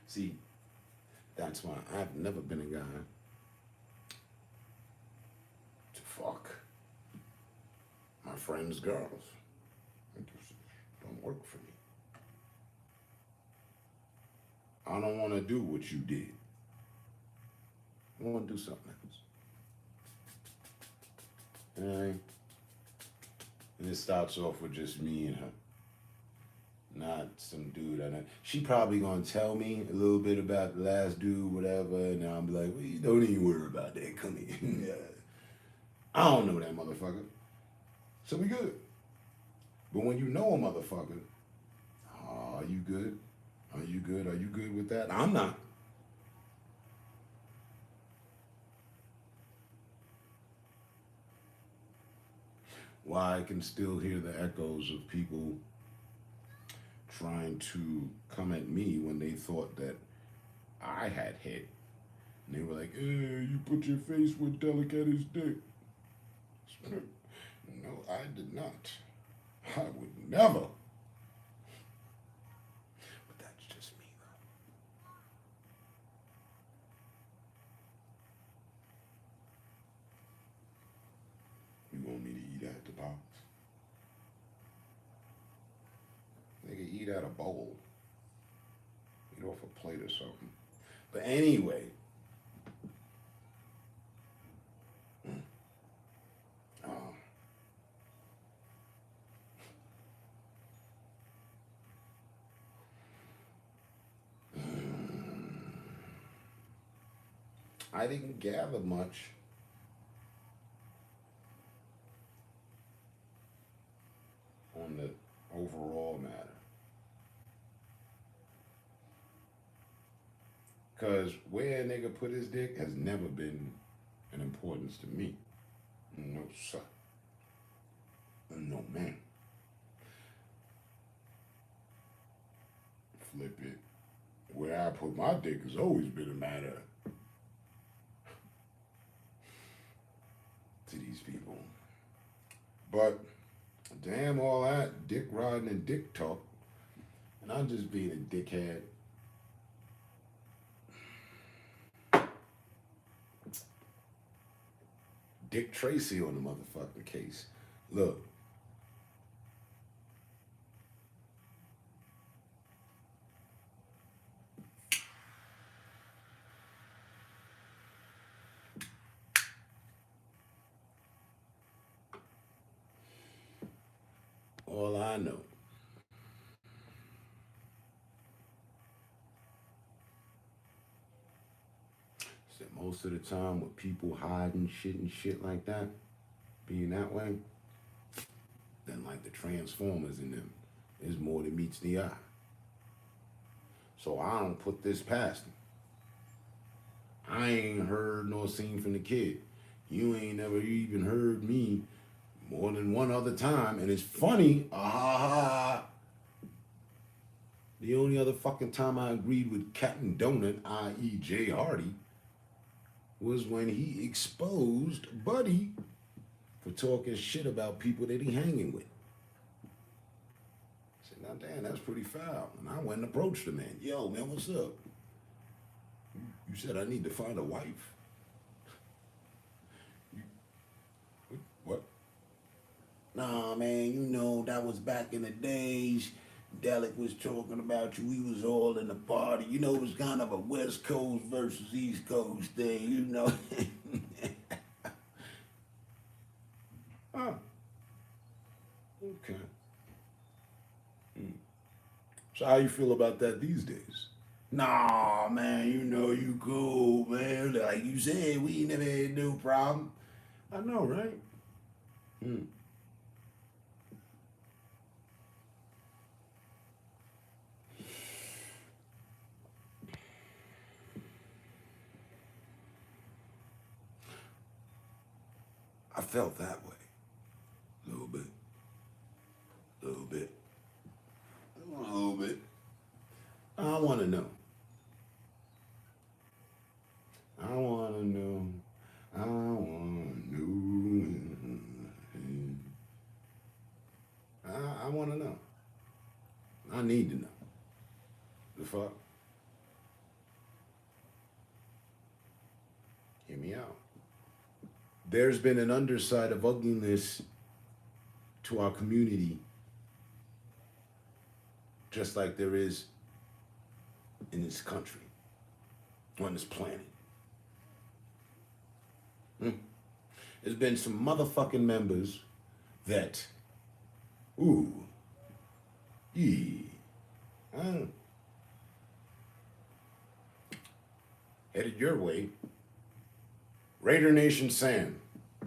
see. That's why I've never been a guy to fuck my friends' girls. It just don't work for me. I don't want to do what you did. I want to do something else. And it starts off with just me and her, not some dude I know. She probably gonna tell me a little bit about the last dude, whatever, and I'm be like, well, you don't even worry about that. Come here. I don't know that motherfucker. So we good. But when you know a motherfucker, oh, are you good? Are you good? Are you good with that? I'm not. Why I can still hear the echoes of people trying to come at me when they thought that I had hit. And they were like, you put your face with Delicate's dick. No, I did not. I would never. But that's just me, though. You want me to eat out the box? Nigga, eat out a bowl. Eat off a plate or something. But anyway. Uh, I didn't gather much on the overall matter. Because where a nigga put his dick has never been an importance to me. No, sir. No, man. Flip it. Where I put my dick has always been a matter to these people. But damn all that dick riding and dick talk, and I'm just being a dickhead. Dick Tracy on the motherfucking case. Look. All I know is that most of the time with people hiding shit and shit like that, being that way, then like the Transformers in them, there's more than meets the eye. So I don't put this past them. I ain't heard nor seen from the kid. You ain't never even heard me more than one other time. And it's funny, the only other fucking time I agreed with Captain Donut, i.e. Jay Hardy, was when he exposed Buddy for talking shit about people that he hanging with. I said, now damn, that's pretty foul. And I went and approached the man. Yo, man, what's up? You said I need to find a wife. What? Nah, man, you know, that was back in the days. Delic was talking about you. We was all in the party. You know, it was kind of a West Coast versus East Coast thing, you know. Oh, okay. So how you feel about that these days? Nah, man, you know you cool, man. Like you said, we never had no problem. I know, right? Hmm. I felt that way. A little bit. A little bit. A little bit. I want to know. I want to know. I want to know. I want to know. I need to know. The fuck? Hear me out. There's been an underside of ugliness to our community, just like there is in this country, on this planet. There's been some motherfucking members that, ooh, yee, headed your way. Raider Nation Sam,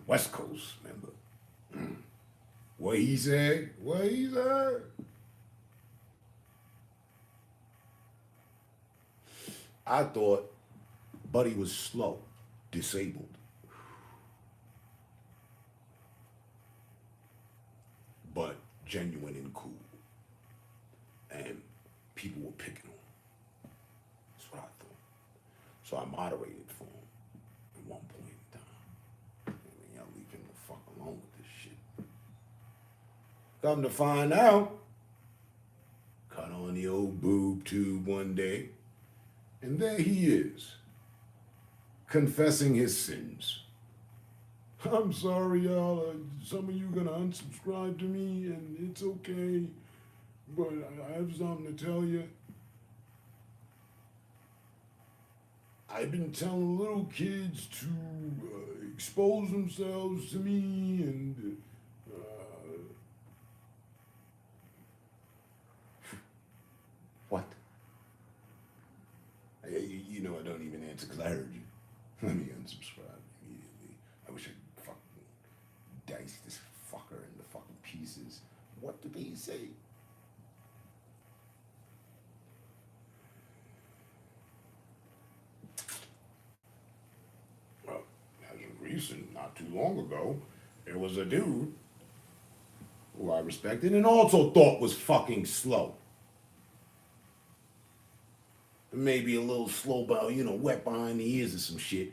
West Coast member. What he said? What he said? I thought Buddy was slow, disabled. But genuine and cool. And people were picking on him. That's what I thought. So I moderated for him at one point in time. And then y'all leave him the fuck alone with this shit. Come to find out, cut on the old boob tube one day, and there he is, confessing his sins. I'm sorry, y'all. Some of you gonna unsubscribe to me, and it's okay. But I have something to tell you. I've been telling little kids to expose themselves to me, and what? You know I don't even answer because I heard you. Let me unsubscribe immediately. I wish I'd fucking dice this fucker into fucking pieces. What did he say? Well, as of recent, not too long ago, there was a dude who I respected and also thought was fucking slow. Maybe a little slow, but wet behind the ears or some shit.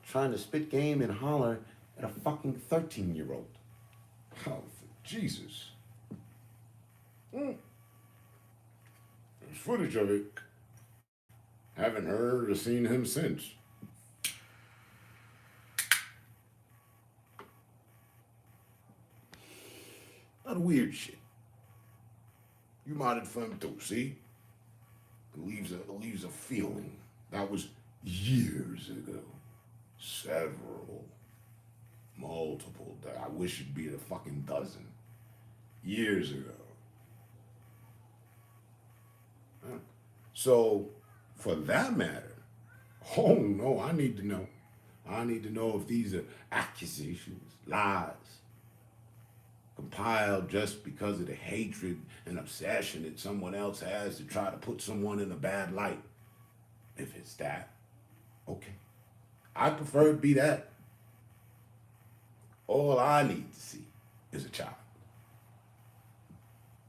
Trying to spit game and holler at a fucking 13-year-old. Oh, Jesus. There's footage of it. Haven't heard or seen him since. A lot of weird shit. You modded for him too, see? It leaves a feeling. That was years ago. Several. Multiple. I wish it'd be a fucking dozen. Years ago. Huh? So, for that matter, oh no, I need to know. I need to know if these are accusations, lies, compiled just because of the hatred and obsession that someone else has to try to put someone in a bad light. If it's that, okay. I prefer it be that. All I need to see is a child.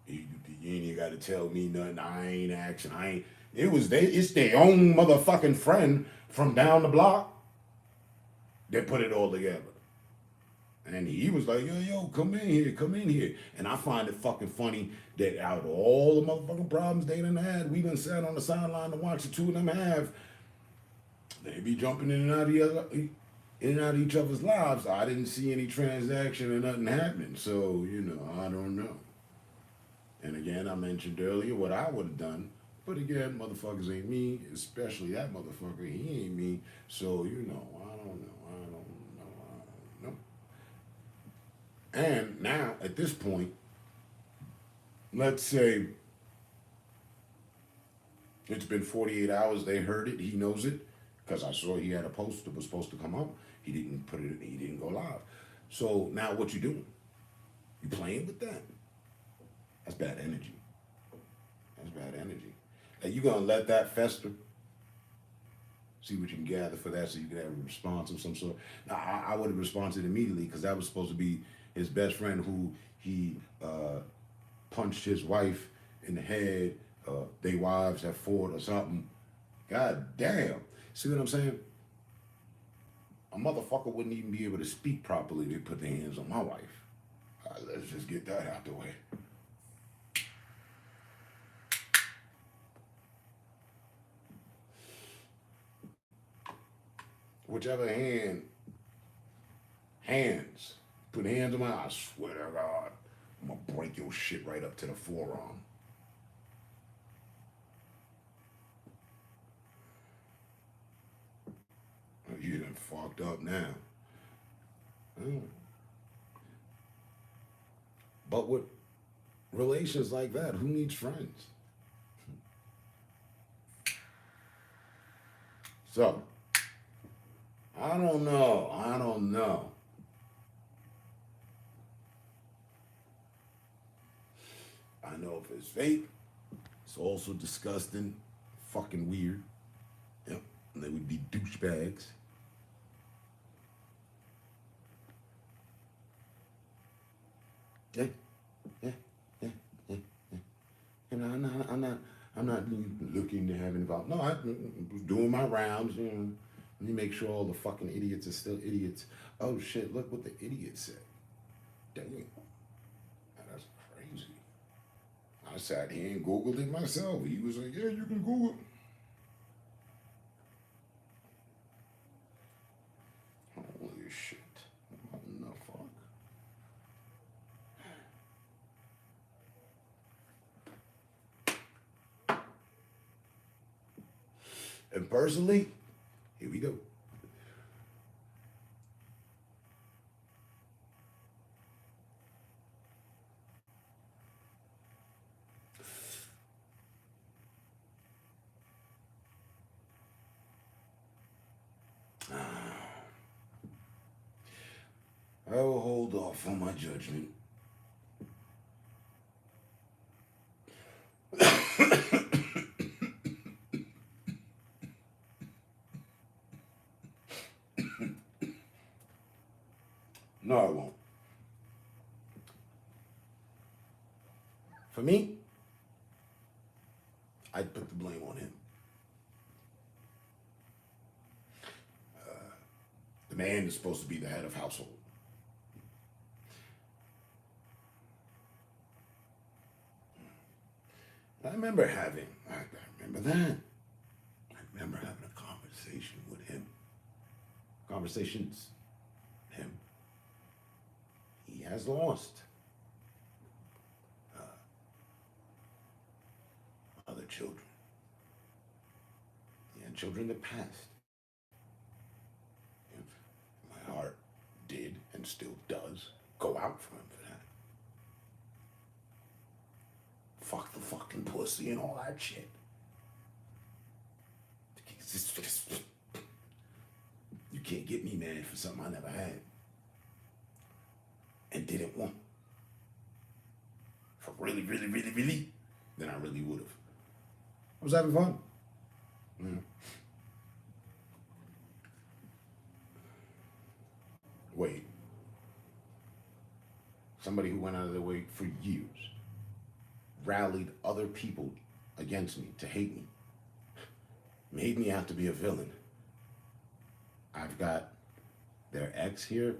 You ain't got to tell me nothing. I ain't action. It's their own motherfucking friend from down the block that put it all together. And he was like, yo, come in here. And I find it fucking funny that out of all the motherfucking problems they done had, we done sat on the sideline to watch the two of them have. They be jumping in and out of each other's lives. I didn't see any transaction or nothing happening. So, I don't know. And again, I mentioned earlier what I would have done. But again, motherfuckers ain't me, especially that motherfucker. He ain't me. So, I don't know. And now, at this point, let's say it's been 48 hours, they heard it, he knows it, because I saw he had a post that was supposed to come up. He didn't put it, he didn't go live. So now what you doing? You playing with that? That's bad energy. That's bad energy. And you gonna let that fester? See what you can gather for that, so you can have a response of some sort. Now, I would have responded immediately because that was supposed to be his best friend who he punched his wife in the head. They wives have fought or something. God damn. See what I'm saying? A motherfucker wouldn't even be able to speak properly. They put their hands on my wife. Let's just get that out the way. Whichever hands, put hands on my, I swear to God, I'm gonna break your shit right up to the forearm. You done fucked up now. Mm. But with relations like that, who needs friends? So, I don't know. I know if it's fake, it's also disgusting, fucking weird. Yep. And they would be douchebags. Yeah, yeah, yeah, yeah, yeah. And I'm not looking to have involved. No, I was doing my rounds. You know, let me make sure all the fucking idiots are still idiots. Oh shit! Look what the idiot said. Damn, that's crazy. I sat here and Googled it myself. He was like, "Yeah, you can Google." Holy shit! What in the fuck? And personally, here we go. I will hold off on my judgment. No, I won't. For me, I'd put the blame on him. The man is supposed to be the head of household. I remember having that. I remember having a conversation with him. Conversations. Him. He has lost other children. He had children that passed. My heart did and still does go out for him for that. Fuck the fucking pussy and all that shit. You can't get me mad for something I never had and didn't want. For really, then I really would have. I was having fun. You know. Wait. Somebody who went out of their way for years, rallied other people against me to hate me, made me out to be a villain. I've got their ex here,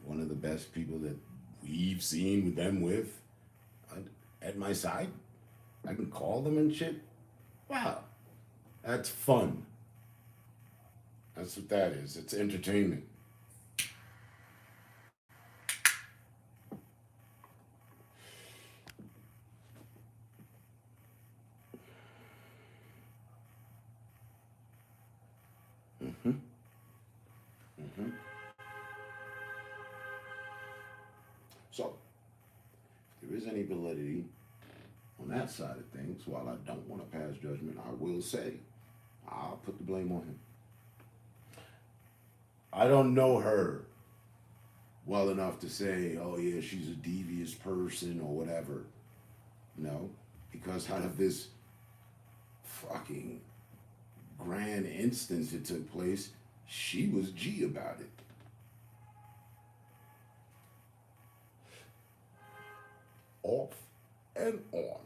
one of the best people that we've seen with them with, at my side. I can call them and shit. Wow, that's fun. That's what that is. It's entertainment. Mm-hmm. Mm-hmm. So, if there is any validity on that side of things, while I don't want to pass judgment, I will say I'll put the blame on him. I don't know her well enough to say, oh yeah, she's a devious person or whatever. No, because out of this fucking grand instance it took place, she was G about it. Off and on.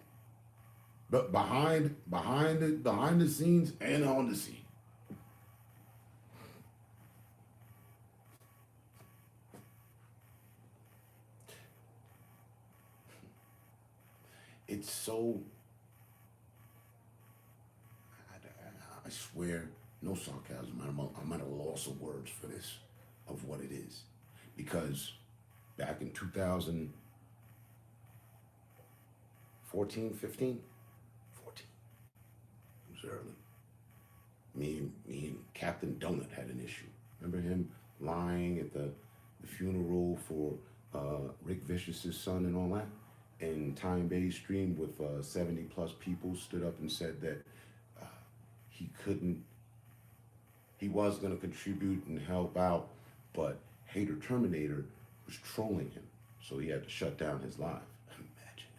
But behind the scenes and on the scene. It's so, I swear, no sarcasm. I'm at a loss of words for this, of what it is. Because back in 2014, 15, 14, it was early. Me and Captain Donut had an issue. Remember him lying at the funeral for Rick Vicious's son and all that? And Time Bay stream with 70 plus people stood up and said that he was going to contribute and help out, but Hater Terminator was trolling him, so he had to shut down his live. Imagine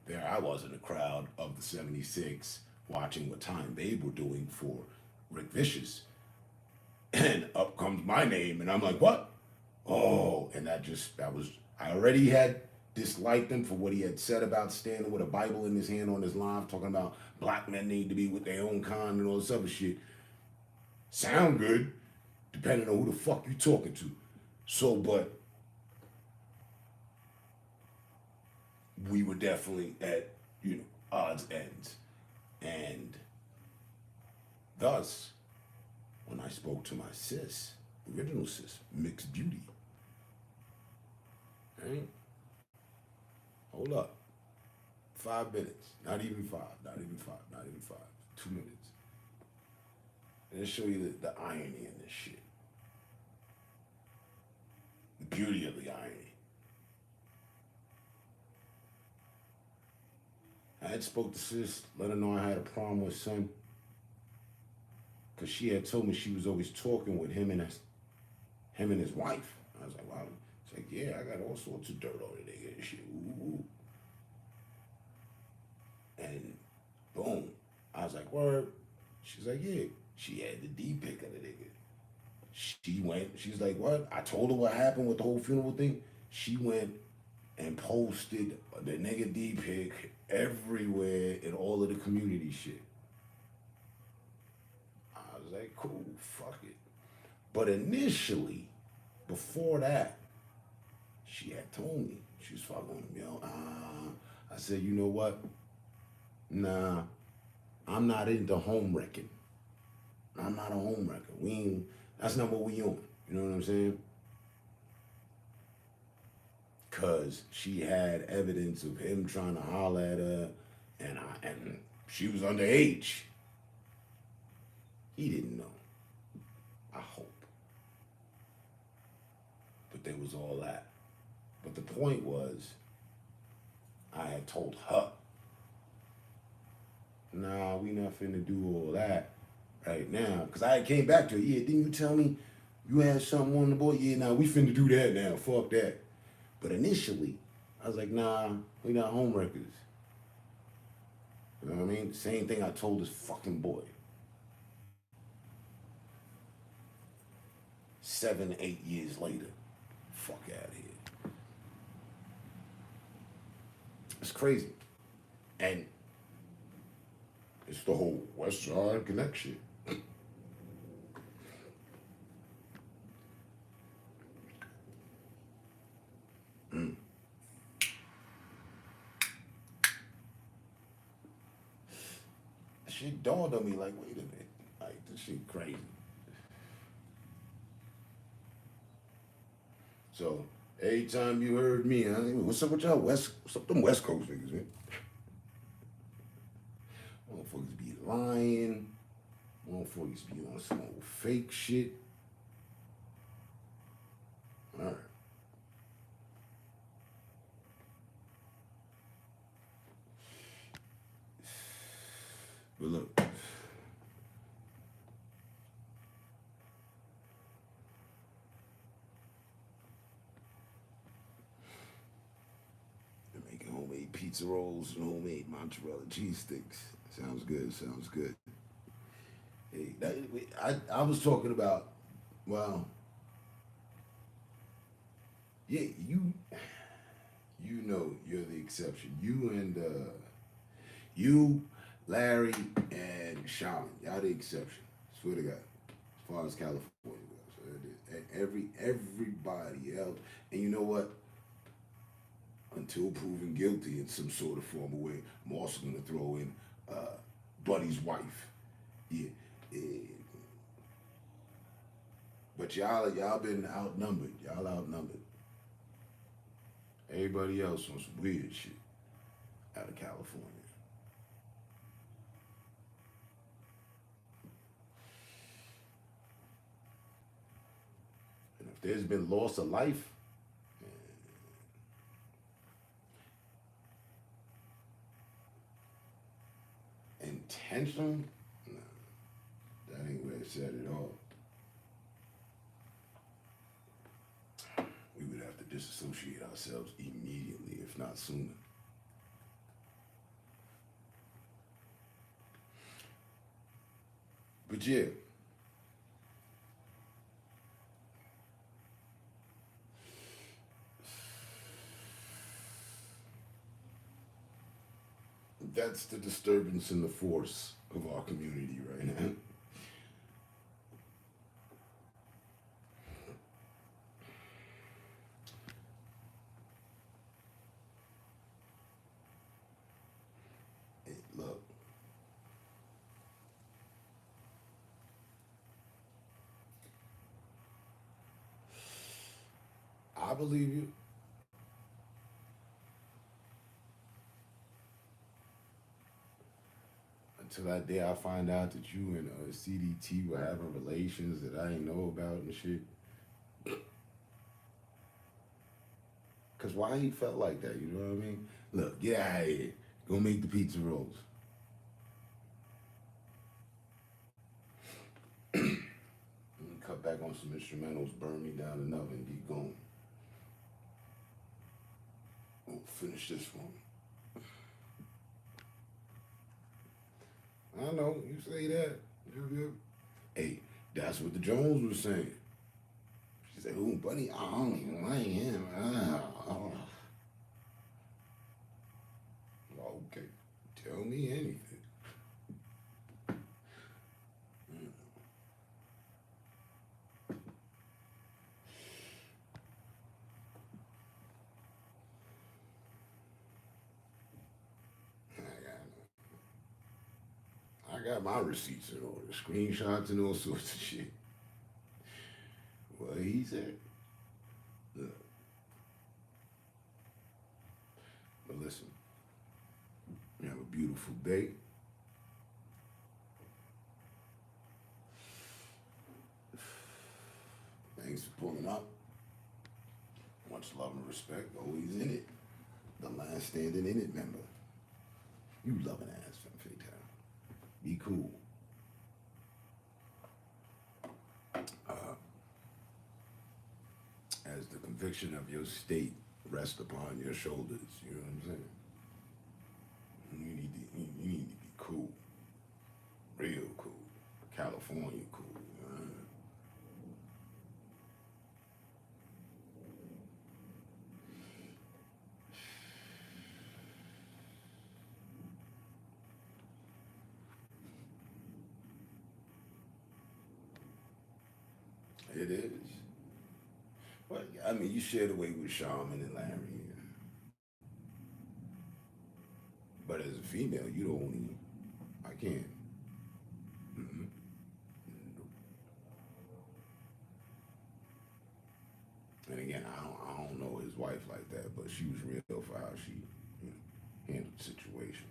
that. There I was in the crowd of the 76 watching what Time Babe were doing for Rick Vicious, and up comes my name, and I'm like, what? Oh, and I already had disliked him for what he had said about standing with a Bible in his hand on his live, talking about black men need to be with their own kind and all this other shit. Sound good, depending on who the fuck you talking to. So, but we were definitely at, odds ends. And thus, when I spoke to my sis, original sis, Mixed Beauty, right? Hold up. 5 minutes. Not even five. 2 minutes. And to show you the irony in this shit. The beauty of the irony. I had spoke to sis, let her know I had a problem with son. Because she had told me she was always talking with him and his wife. I was like, wow. It's like, yeah, I got all sorts of dirt on the nigga and shit. Ooh. And boom. I was like, word. She's like, yeah. She had the D pic of the nigga. She's like, what? I told her what happened with the whole funeral thing. She went and posted the nigga D pic everywhere in all of the community shit. I was like, cool, fuck it. But initially, before that, she had told me she was fucking with me. I said, you know what? Nah, I'm not into home wrecking. I'm not a home wrecker. That's not what we on. You know what I'm saying? Cause she had evidence of him trying to holler at her, and she was underage. He didn't know. I hope. But there was all that. But the point was, I had told her, nah, we not finna do all that right now. Because I came back to her, yeah, didn't you tell me you had something on the board? Yeah, nah, we finna do that now, fuck that. But initially, I was like, nah, we not home wreckers. You know what I mean? Same thing I told this fucking boy. 7, 8 years later. Fuck out of here. It's crazy. And it's the whole West Side connection. Shit dawned on me like, wait a minute. Like, this shit crazy. So, every time you heard me, what's up with y'all what's up them West Coast niggas, man? Motherfuckers be lying. Motherfuckers be on some old fake shit. All right. But look. They're making homemade pizza pizza rolls and homemade mozzarella cheese sticks. Sounds good. Sounds good. Hey, I was talking about. Well, yeah, you know you're the exception. You, Larry, and Shaman. Y'all the exception. Swear to God. As far as California goes, everybody else, and you know what? Until proven guilty in some sort of formal way, I'm also gonna throw in Buddy's wife. Yeah, yeah. But y'all been outnumbered. Y'all outnumbered. Everybody else on some weird shit out of California. And if there's been loss of life, intentional, no, that ain't where it's at at all. We would have to disassociate ourselves immediately, if not sooner. But yeah, that's the disturbance in the force of our community right now. Hey, look, I believe you until that day I find out that you and CDT were having relations that I ain't know about and shit. Cause why he felt like that, you know what I mean? Look, get out of here. Go make the pizza rolls. Cut back on some instrumentals, burn me down enough and be gone. We'll finish this one. I know, you say that. Hey, that's what the Jones was saying. She said, "Ooh, buddy, I don't even like him." Well, okay, tell me anything. I got my receipts in order, screenshots and all sorts of shit. What he said. Look, but listen, you have a beautiful day. Thanks for pulling up. Much love and respect. Always in it. The last standing in it member. You loving ass from Fake Town. Be cool. As the conviction of your state rests upon your shoulders, you know what I'm saying? You need to be cool. Real cool. California cool. It is. Well, I mean, you share the way with Shaman and Larry. But as a female, you don't even. I can't. Mm-hmm. And again, I don't know his wife like that, but she was real for how she handled the situation.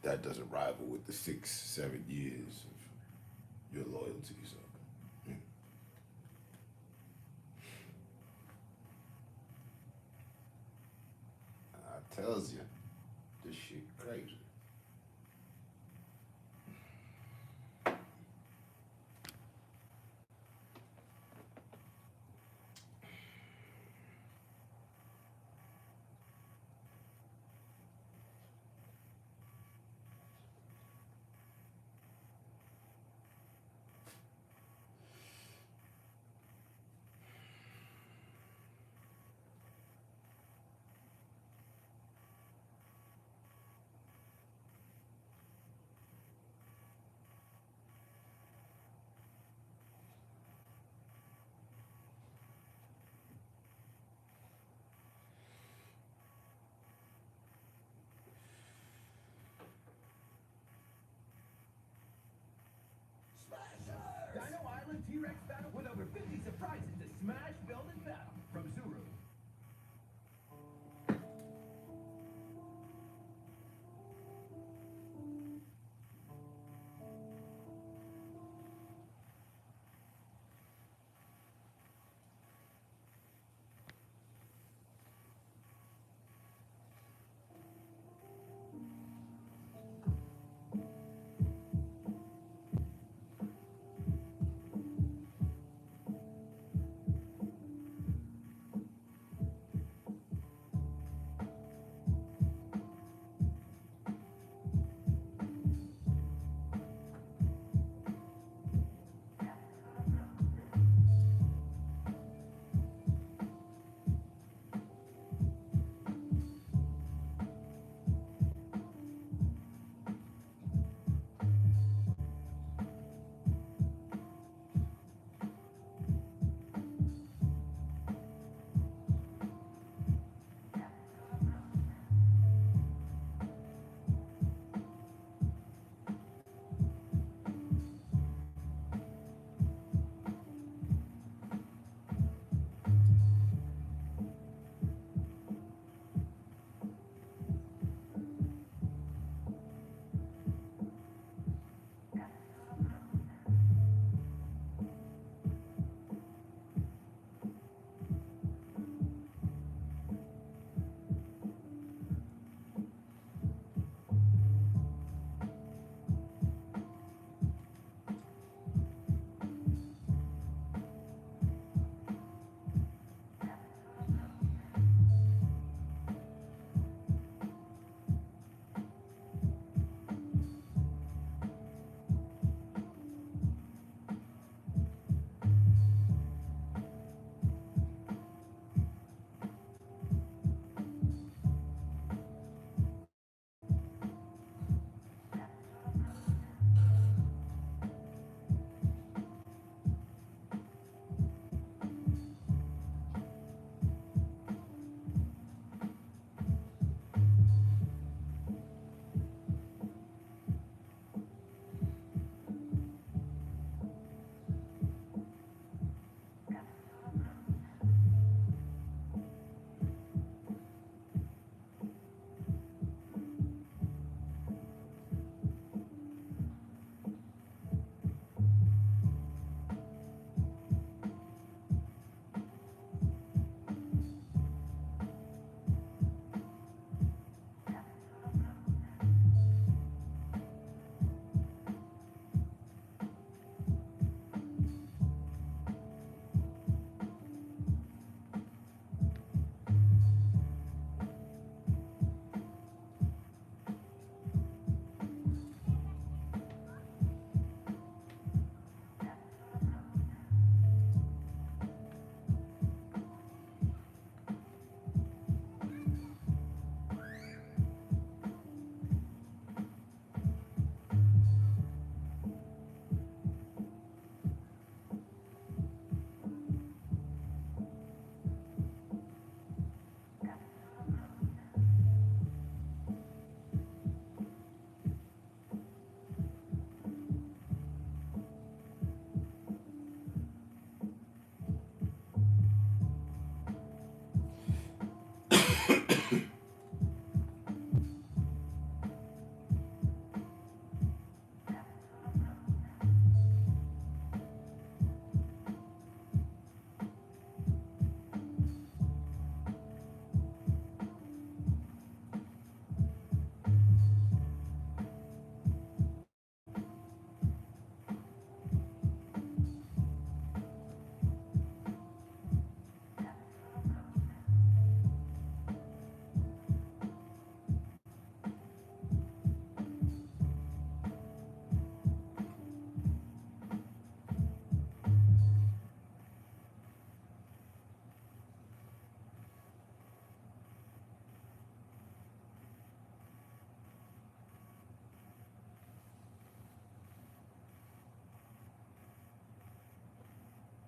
That doesn't rival with the 6, 7 years of your loyalty. So, yeah. I tells you, this shit crazy. Surprise! It's a smash, build, and battle from Zuru.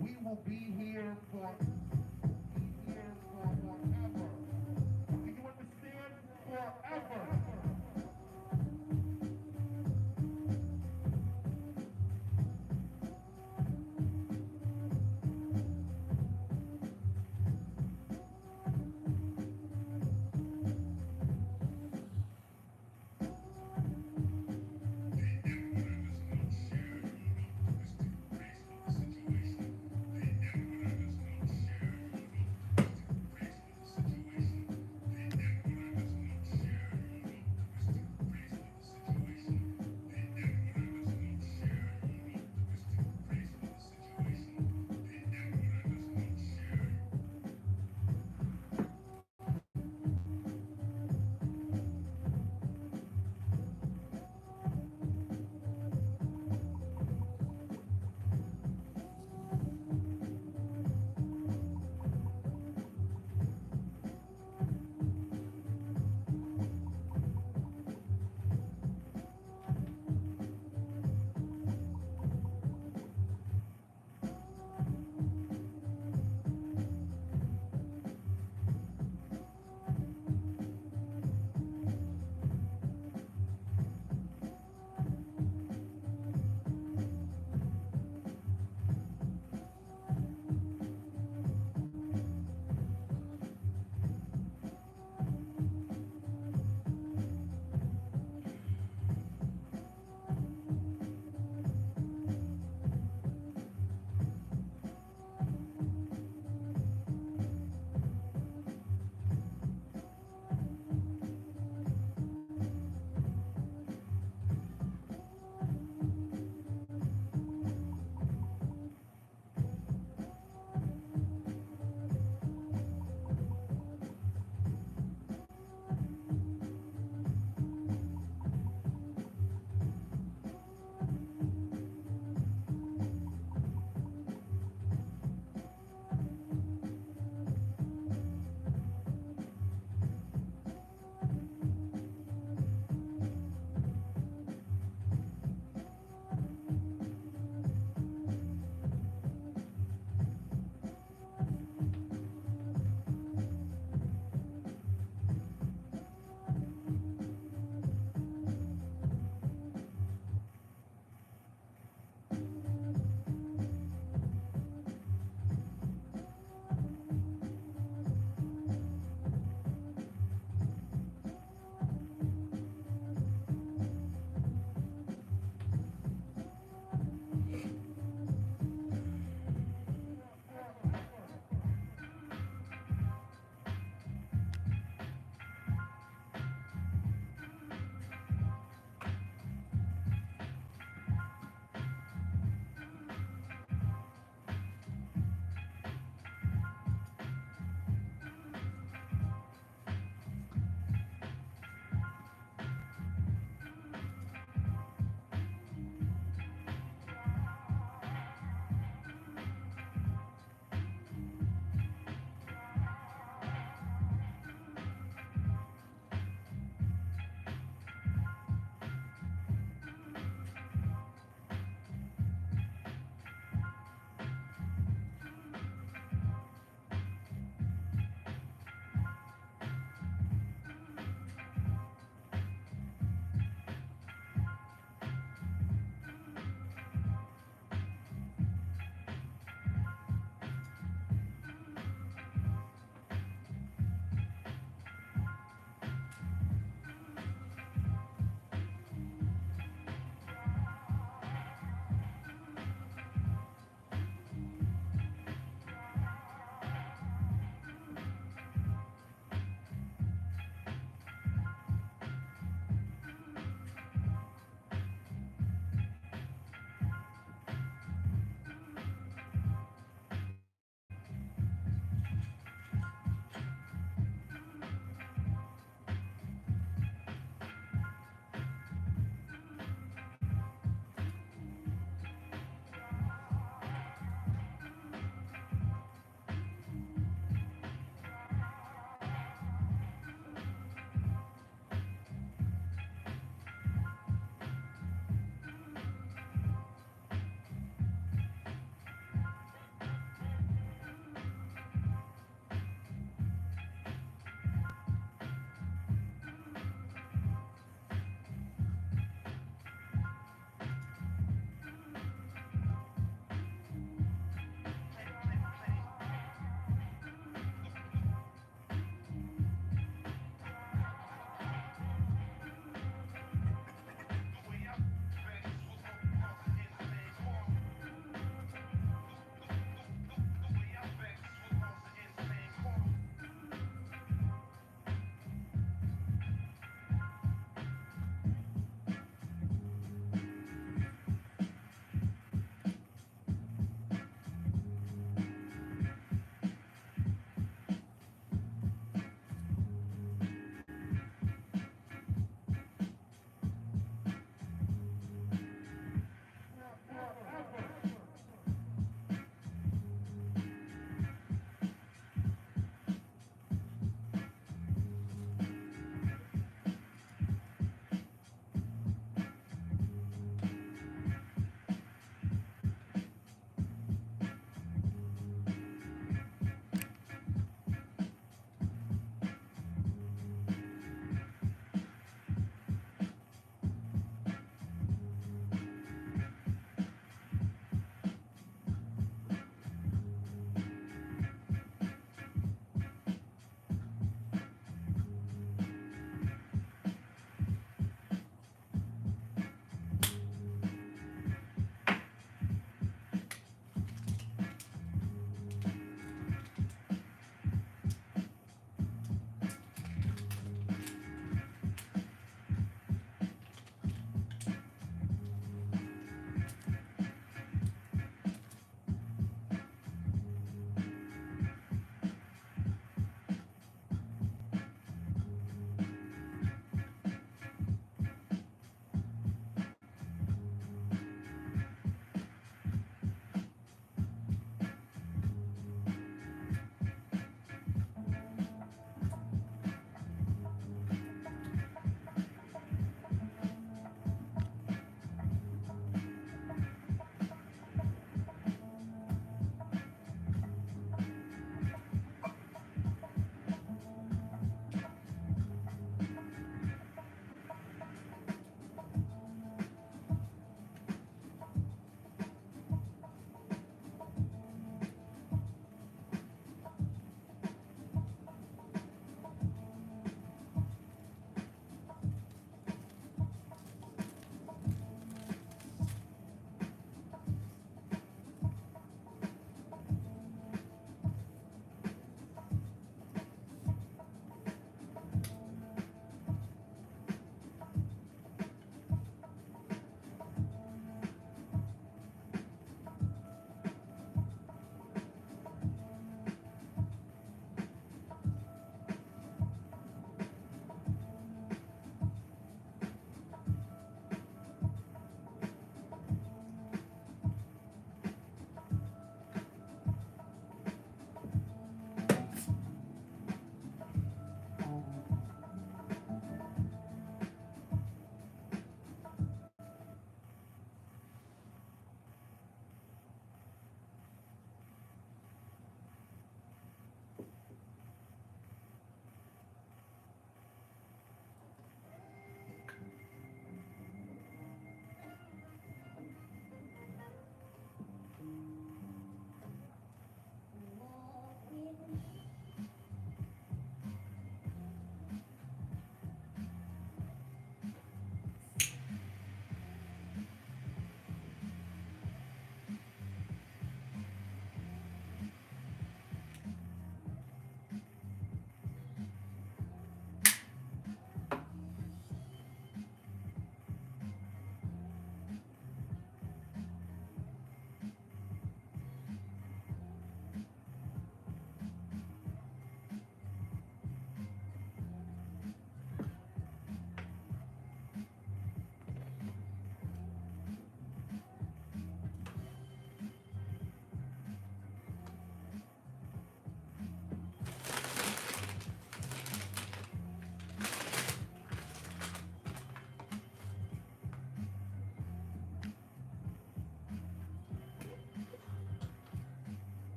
We will be here for forever. Do you understand? Forever.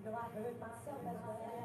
though I hurt myself as well.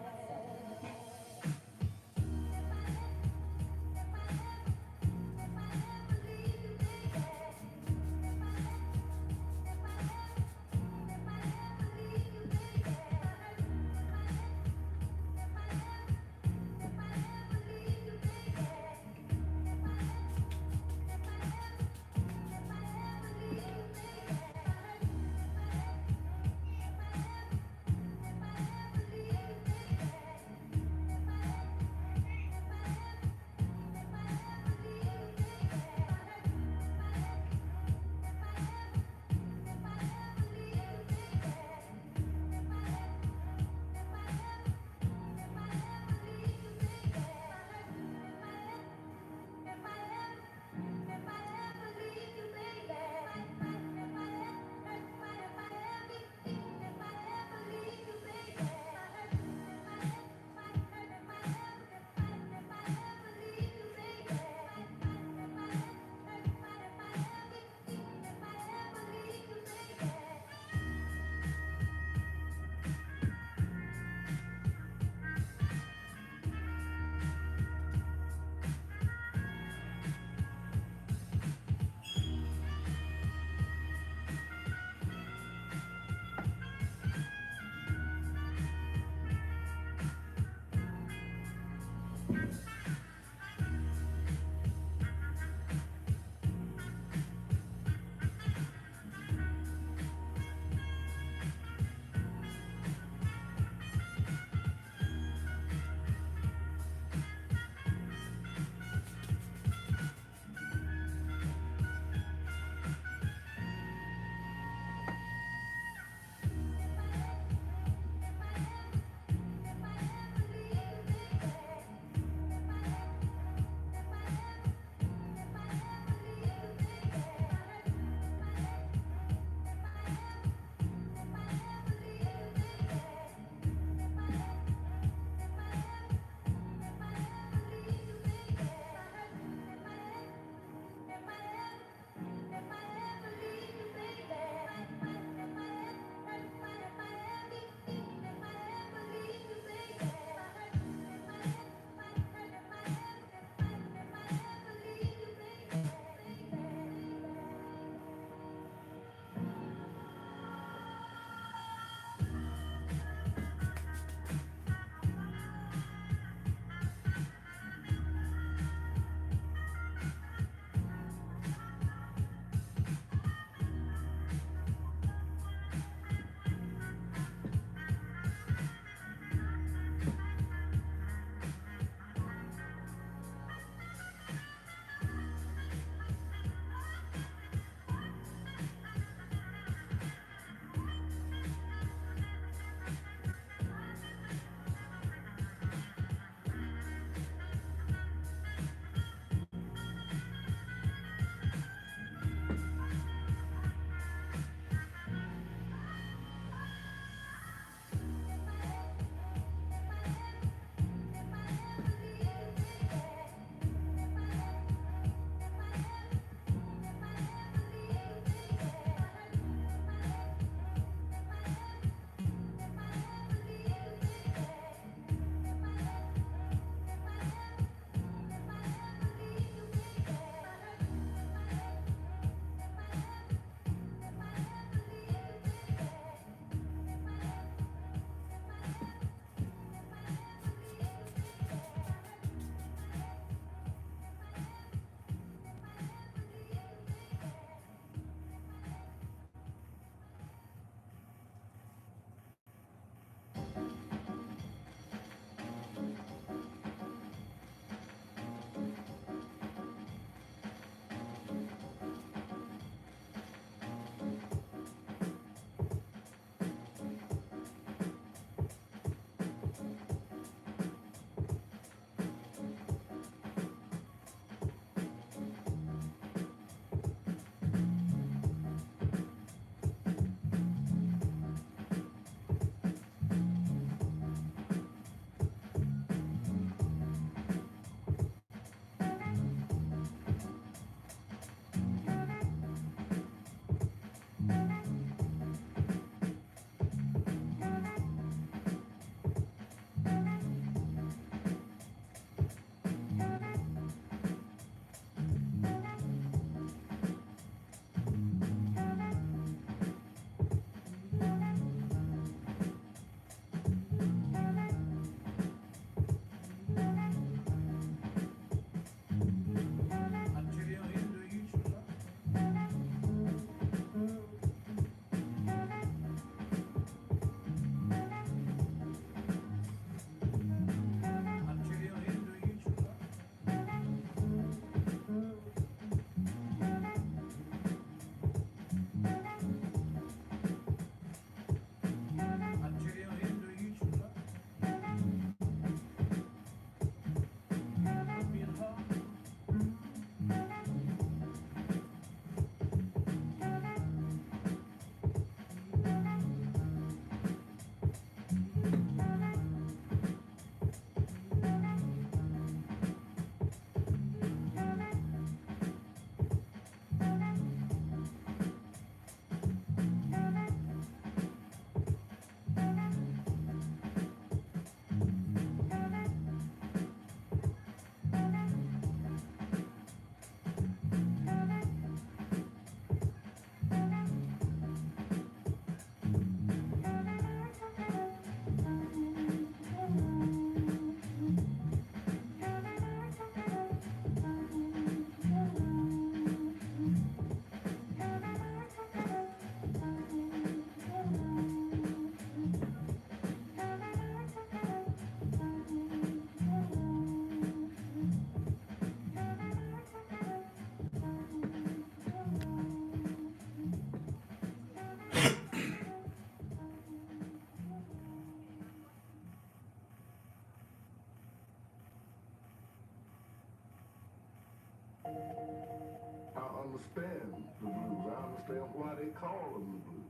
understand the blues. I understand why they call them the blues.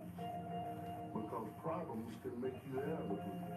Because problems can make you have the blues.